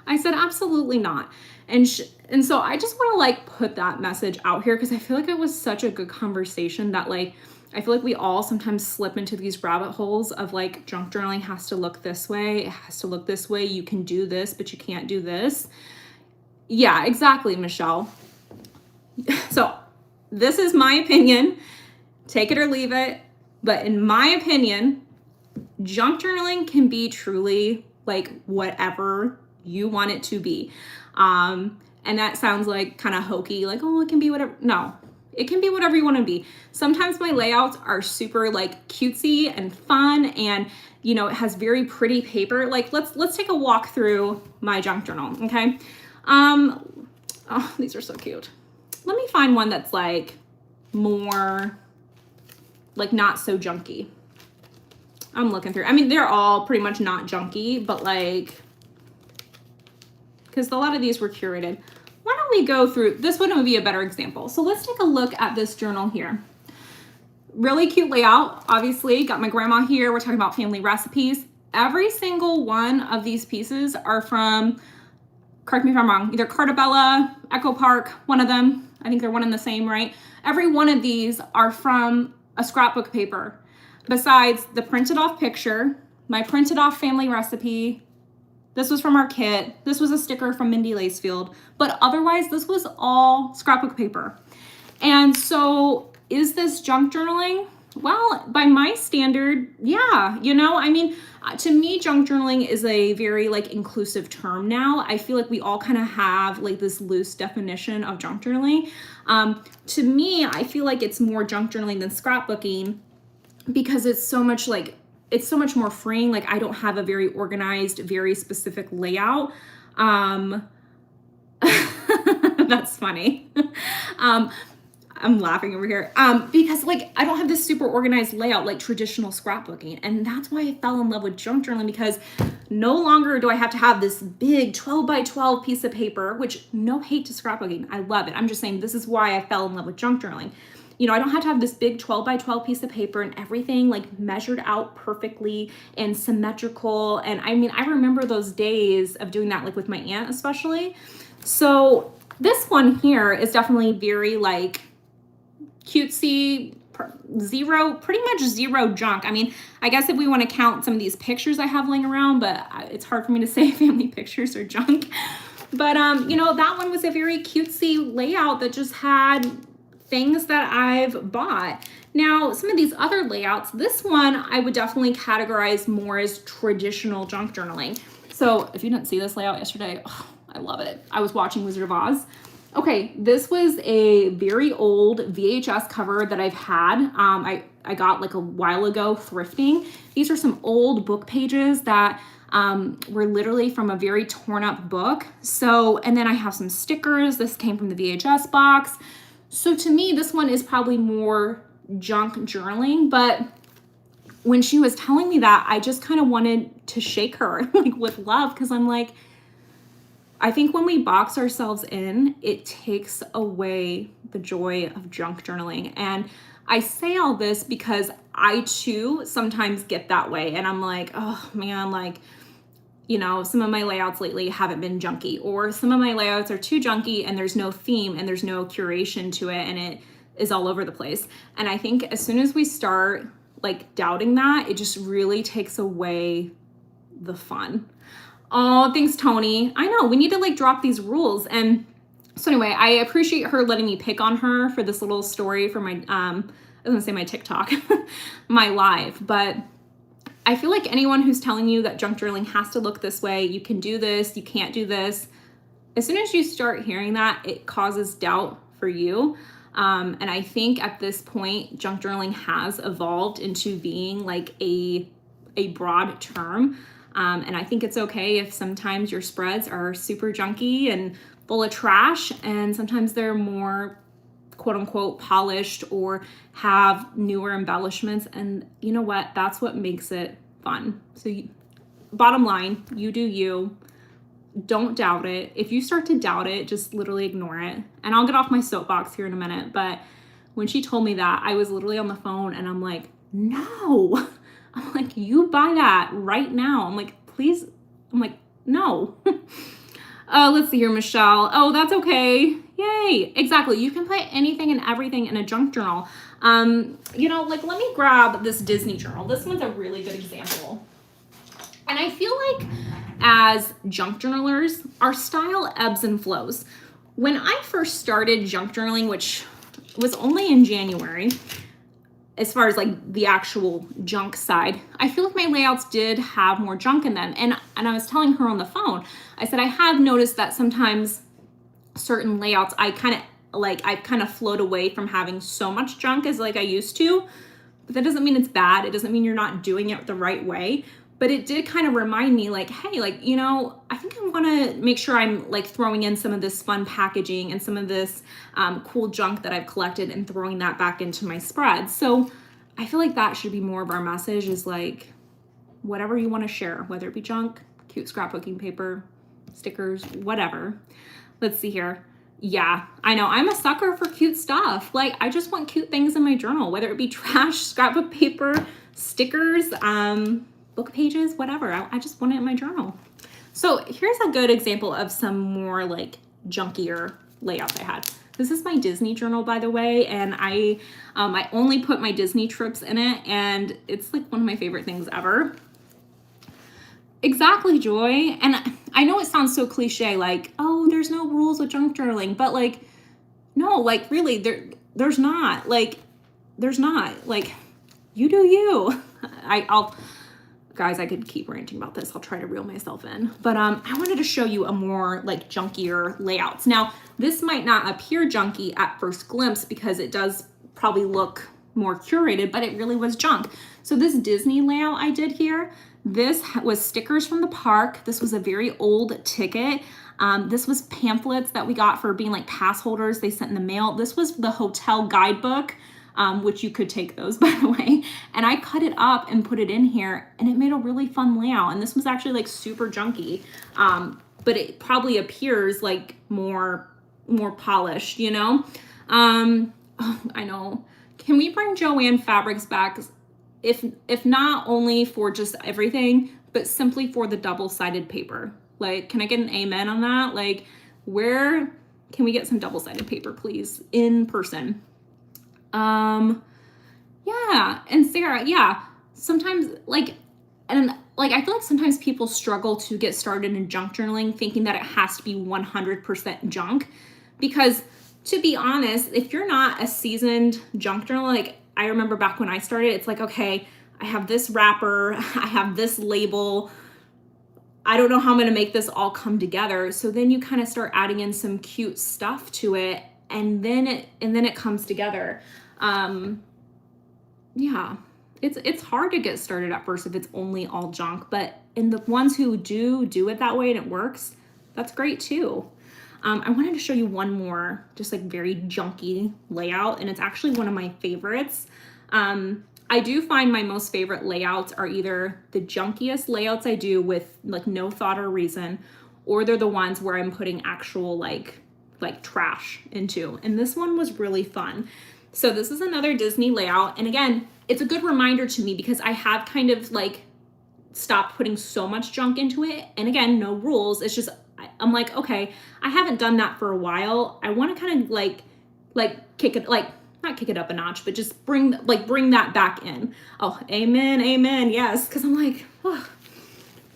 I said, absolutely not. And so I just want to like put that message out here because I feel like it was such a good conversation that like, I feel like we all sometimes slip into these rabbit holes of like junk journaling has to look this way. It has to look this way. You can do this, but you can't do this. Yeah, exactly, Michelle. So this is my opinion. Take it or leave it. But in my opinion, junk journaling can be truly like whatever you want it to be. And that sounds like kind of hokey, like, oh, it can be whatever. No, it can be whatever you want to be. Sometimes my layouts are super like cutesy and fun, and you know, it has very pretty paper. Like let's take a walk through my junk journal, okay? Oh, these are so cute. Let me find one that's like more like not so junky. I'm looking through. I mean, they're all pretty much not junky, but like, because a lot of these were curated. Why don't we go through, this one would be a better example. So let's take a look at this journal here. Really cute layout, obviously. Got my grandma here. We're talking about family recipes. Every single one of these pieces are from, correct me if I'm wrong, either Cartabella, Echo Park, one of them. I think they're one and the same, right? Every one of these are from a scrapbook paper. Besides the printed off picture, my printed off family recipe. This was from our kit. This was a sticker from Mindy Lacefield. But otherwise, this was all scrapbook paper. And so is this junk journaling? Well, by my standard, yeah. You know, I mean, to me, junk journaling is a very like inclusive term now. I feel like we all kind of have like this loose definition of junk journaling. To me, I feel like it's more junk journaling than scrapbooking because it's so much more freeing. Like I don't have a very organized, very specific layout. That's funny. I'm laughing over here. Because like I don't have this super organized layout like traditional scrapbooking. And that's why I fell in love with junk journaling, because no longer do I have to have this big 12 by 12 piece of paper, which no hate to scrapbooking. I love it. I'm just saying this is why I fell in love with junk journaling. You know, I don't have to have this big 12 by 12 piece of paper and everything like measured out perfectly and symmetrical. And I mean, I remember those days of doing that like with my aunt especially. So this one here is definitely very like cutesy, pretty much zero junk. I mean, I guess if we want to count some of these pictures I have laying around, but it's hard for me to say family pictures are junk. But, you know, that one was a very cutesy layout that just had things that I've bought. Now, some of these other layouts, this one I would definitely categorize more as traditional junk journaling. So if you didn't see this layout yesterday, oh, I love it. I was watching Wizard of Oz. Okay, this was a very old VHS cover that I've had. I got like a while ago thrifting. These are some old book pages that were literally from a very torn up book. So, and then I have some stickers. This came from the VHS box. So to me, this one is probably more junk journaling, but when she was telling me that, I just kind of wanted to shake her like with love, because I'm like, I think when we box ourselves in, it takes away the joy of junk journaling. And I say all this because I too sometimes get that way. And I'm like, oh man, like, you know, some of my layouts lately haven't been junky, or some of my layouts are too junky and there's no theme and there's no curation to it and it is all over the place. And I think as soon as we start like doubting that, it just really takes away the fun. Oh, thanks, Tony. I know we need to like drop these rules. And so anyway, I appreciate her letting me pick on her for this little story for my, I was gonna say my TikTok, my live, but I feel like anyone who's telling you that junk journaling has to look this way, you can do this, you can't do this, as soon as you start hearing that, it causes doubt for you. And I think at this point, junk journaling has evolved into being like a broad term. And I think it's okay if sometimes your spreads are super junky and full of trash, and sometimes they're more quote unquote polished or have newer embellishments. And you know what? That's what makes it fun. So bottom line, you do you. Don't doubt it. If you start to doubt it, just literally ignore it. And I'll get off my soapbox here in a minute. But when she told me that, I was literally on the phone and I'm like, no. I'm like, you buy that right now. I'm like, please. I'm like, no. Let's see here, Michelle. Oh, that's okay. Yay. Exactly. You can put anything and everything in a junk journal. You know, like let me grab this Disney journal. This one's a really good example. And I feel like as junk journalers, our style ebbs and flows. When I first started junk journaling, which was only in January, as far as like the actual junk side, I feel like my layouts did have more junk in them. And I was telling her on the phone, I said, I have noticed that sometimes certain layouts, I've kind of flowed away from having so much junk as like I used to, but that doesn't mean it's bad. It doesn't mean you're not doing it the right way. But it did kind of remind me like, hey, like, you know, I think I want to make sure I'm like throwing in some of this fun packaging and some of this cool junk that I've collected and throwing that back into my spread. So I feel like that should be more of our message, is like whatever you want to share, whether it be junk, cute scrapbooking paper, stickers, whatever. Let's see here. Yeah, I know. I'm a sucker for cute stuff. Like I just want cute things in my journal, whether it be trash, scrapbook paper, stickers, book pages, whatever. I just want it in my journal. So here's a good example of some more like junkier layouts I had. This is my Disney journal, by the way, and I only put my Disney trips in it, and it's like one of my favorite things ever. Exactly, Joy. And I know it sounds so cliche, like, oh, there's no rules with junk journaling, but like, no, like really, there's not. Like, there's not. Like, you do you. Guys, I could keep ranting about this. I'll try to reel myself in. But I wanted to show you a more like junkier layouts. Now, this might not appear junky at first glimpse because it does probably look more curated, but it really was junk. So this Disney layout I did here, this was stickers from the park. This was a very old ticket. This was pamphlets that we got for being like pass holders. They sent in the mail. This was the hotel guidebook, which you could take those, by the way. And I cut it up and put it in here, and it made a really fun layout. And this was actually like super junky, but it probably appears like more polished, you know? Oh, I know. Can we bring Joanne Fabrics back? If not only for just everything, but simply for the double-sided paper. Like, can I get an amen on that? Like, where can we get some double-sided paper, please, in person? Yeah. And Sarah, yeah, sometimes like, and like, I feel like sometimes people struggle to get started in junk journaling thinking that it has to be 100% junk, because to be honest, if you're not a seasoned junk journaler, like I remember back when I started, it's like, okay, I have this wrapper, I have this label, I don't know how I'm going to make this all come together. So then you kind of start adding in some cute stuff to it, and then it comes together. Yeah. it's hard to get started at first if it's only all junk, but in the ones who do it that way and it works, that's great too. I wanted to show you one more just like very junky layout, and it's actually one of my favorites. I do find my most favorite layouts are either the junkiest layouts I do with like no thought or reason, or they're the ones where I'm putting actual like trash into. And this one was really fun. So this is another Disney layout. And again, it's a good reminder to me because I have kind of like stopped putting so much junk into it. And again, no rules. It's just, I'm like, okay, I haven't done that for a while. I want to kind of like kick it, like not kick it up a notch, but just bring that back in. Oh, amen, amen. Yes. Cause I'm like, oh.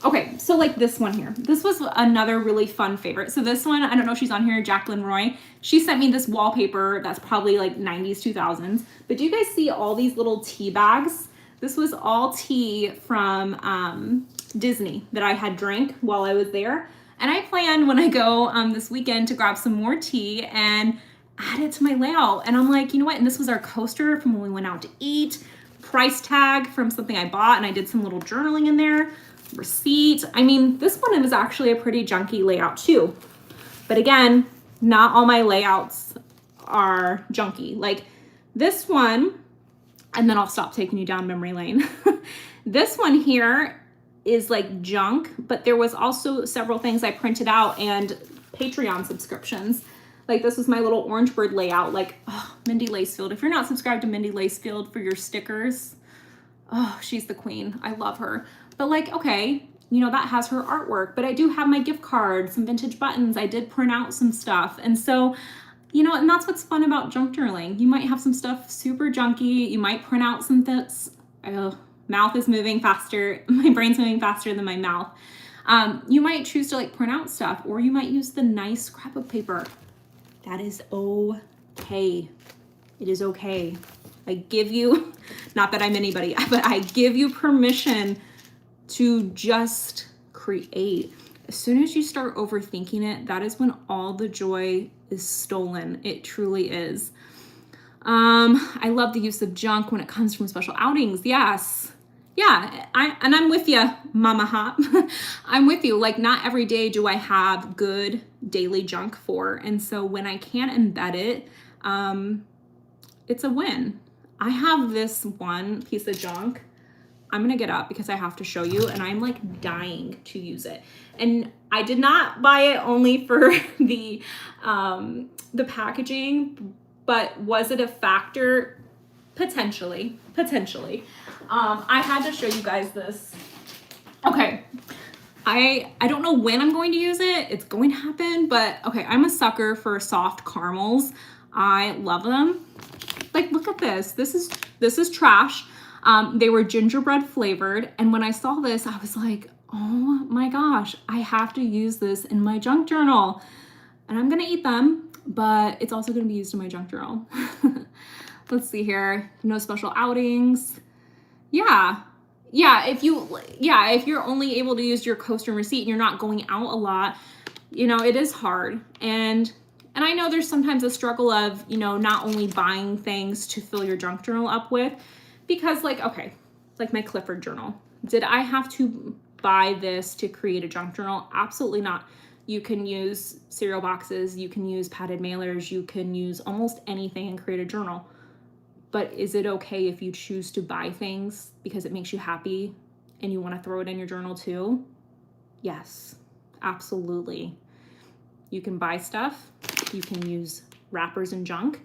Okay, so like this one here. This was another really fun favorite. So this one, I don't know if she's on here, Jacqueline Roy. She sent me this wallpaper that's probably like 90s, 2000s. But do you guys see all these little tea bags? This was all tea from Disney that I had drank while I was there. And I plan when I go this weekend to grab some more tea and add it to my layout. And I'm like, you know what? And this was our coaster from when we went out to eat. Price tag from something I bought, and I did some little journaling in there. Receipt. I mean, this one is actually a pretty junky layout too. But again, not all my layouts are junky. Like this one, and then I'll stop taking you down memory lane. This one here is like junk, but there was also several things I printed out and Patreon subscriptions. Like this was my little orange bird layout. Like, oh, Mindy Lacefield. If you're not subscribed to Mindy Lacefield for your stickers, oh, she's the queen. I love her. But like, okay, you know, that has her artwork, but I do have my gift card, some vintage buttons. I did print out some stuff. And so, you know, and that's what's fun about junk journaling. You might have some stuff super junky. You might print out some things. Mouth is moving faster. My brain's moving faster than my mouth. You might choose to like print out stuff, or you might use the nice scrapbook paper. That is okay. It is okay. I give you, not that I'm anybody, but I give you permission to just create. As soon as you start overthinking it, that is when all the joy is stolen. It truly is. I love the use of junk when it comes from special outings. Yes. Yeah, I'm with you, Mama Hop. I'm with you. Like, not every day do I have good daily junk for. And so when I can embed it, it's a win. I have this one piece of junk. I'm gonna get up because I have to show you, and I'm like dying to use it. And I did not buy it only for the packaging, but was it a factor? Potentially. I had to show you guys this. Okay, I don't know when I'm going to use it. It's going to happen, but okay, I'm a sucker for soft caramels. I love them. Like, look at this. This is trash. They were gingerbread flavored, and when I saw this, I was like, oh my gosh, I have to use this in my junk journal. And I'm gonna eat them, but it's also gonna be used in my junk journal. Let's see here. No special outings. Yeah, if you're only able to use your coaster and receipt and you're not going out a lot, you know, it is hard. And I know there's sometimes a struggle of, you know, not only buying things to fill your junk journal up with, because like, okay, like my Clifford journal. Did I have to buy this to create a junk journal? Absolutely not. You can use cereal boxes, you can use padded mailers, you can use almost anything and create a journal. But is it okay if you choose to buy things because it makes you happy and you want to throw it in your journal too? Yes, absolutely. You can buy stuff. You can use wrappers and junk.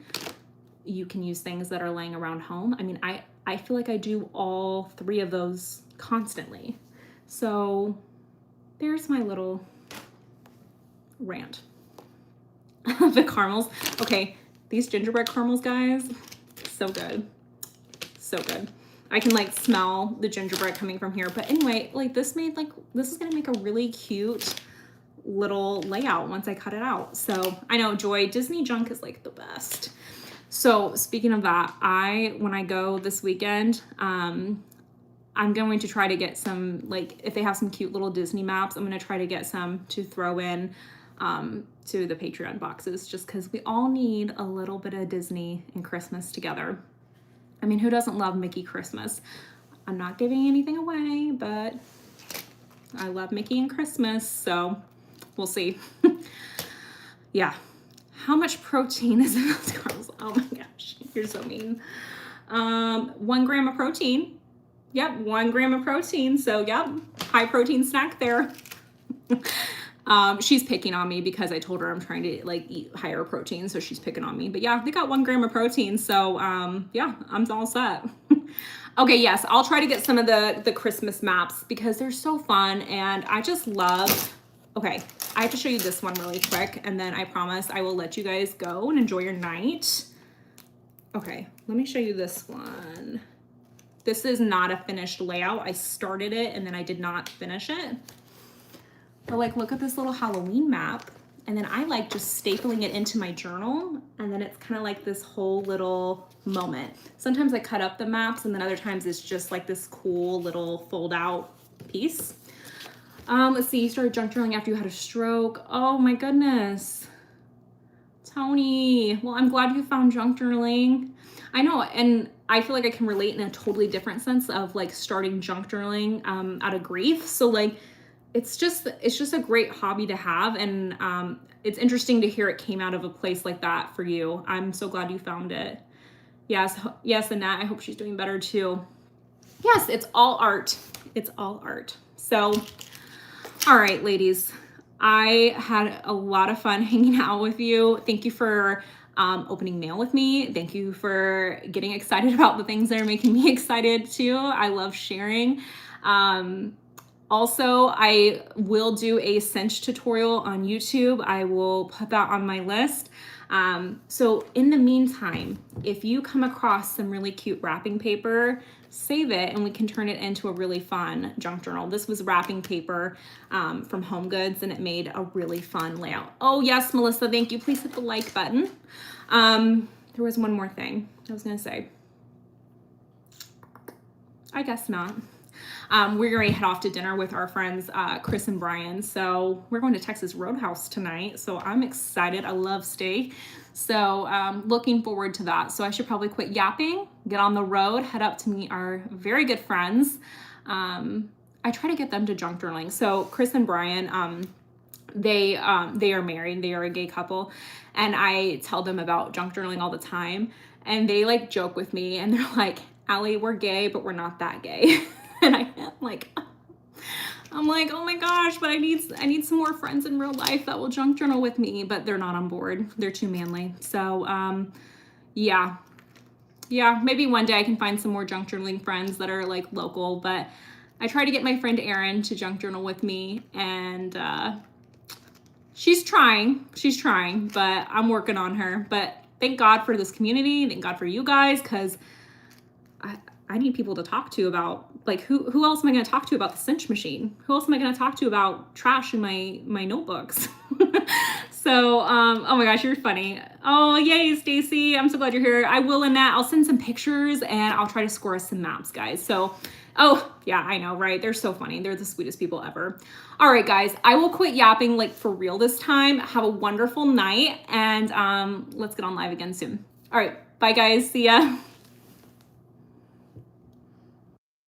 You can use things that are laying around home. I mean, I feel like I do all three of those constantly. So there's my little rant. The caramels. Okay, these gingerbread caramels, guys, so good. So good. I can like smell the gingerbread coming from here. But anyway, like this is gonna make a really cute little layout once I cut it out. So I know, Joy, Disney junk is like the best. So speaking of that, when I go this weekend, I'm going to try to get some, like, if they have some cute little Disney maps, I'm going to try to get some to throw in to the Patreon boxes, just because we all need a little bit of Disney and Christmas together. I mean, who doesn't love Mickey Christmas? I'm not giving anything away, but I love Mickey and Christmas, so we'll see. Yeah. How much protein is in those carbs? Oh my gosh, you're so mean. 1 gram of protein. Yep, 1 gram of protein. So yep, high protein snack there. She's picking on me because I told her I'm trying to like eat higher protein, so she's picking on me. But yeah, they got 1 gram of protein, so yeah, I'm all set. Okay, yes, I'll try to get some of the Christmas maps because they're so fun, and I just love. Okay, I have to show you this one really quick, and then I promise I will let you guys go and enjoy your night. Okay, let me show you this one. This is not a finished layout. I started it and then I did not finish it. But like, look at this little Halloween map. And then I like just stapling it into my journal. And then it's kind of like this whole little moment. Sometimes I cut up the maps, and then other times it's just like this cool little fold out piece. Let's see, you started junk journaling after you had a stroke. Oh my goodness. Tony, well, I'm glad you found junk journaling. I know, and I feel like I can relate in a totally different sense of like starting junk journaling out of grief. So like, it's just a great hobby to have, and it's interesting to hear it came out of a place like that for you. I'm so glad you found it. Yes, Annette, I hope she's doing better too. Yes, it's all art. It's all art. So, all right, ladies, I had a lot of fun hanging out with you. Thank you for opening mail with me. Thank you for getting excited about the things that are making me excited too. I love sharing. Also, I will do a cinch tutorial on YouTube. I will put that on my list. So in the meantime, if you come across some really cute wrapping paper, save it and we can turn it into a really fun junk journal. This was wrapping paper from Home Goods, and it made a really fun layout. Oh yes, Melissa, thank you. Please hit the like button. There was one more thing I was gonna say. I guess not. We're going to head off to dinner with our friends, Chris and Brian. So we're going to Texas Roadhouse tonight. So I'm excited. I love steak. So looking forward to that. So I should probably quit yapping, get on the road, head up to meet our very good friends. I try to get them to junk journaling. So Chris and Brian, they are married. They are a gay couple. And I tell them about junk journaling all the time. And they like joke with me and they're like, Allie, we're gay, but we're not that gay. And I'm like, oh my gosh, but I need some more friends in real life that will junk journal with me, but they're not on board. They're too manly. So, yeah, maybe one day I can find some more junk journaling friends that are like local, but I try to get my friend Erin to junk journal with me, and, she's trying, but I'm working on her. But thank God for this community. Thank God for you guys. 'Cause I need people to talk to about, like, who else am I going to talk to about the cinch machine? Who else am I going to talk to about trash in my notebooks? So, oh my gosh, you're funny. Oh, yay, Stacy. I'm so glad you're here. I will, Annette. I'll send some pictures and I'll try to score us some maps, guys. So, oh, yeah, I know, right? They're so funny. They're the sweetest people ever. All right, guys, I will quit yapping like for real this time. Have a wonderful night, and let's get on live again soon. All right, bye, guys. See ya.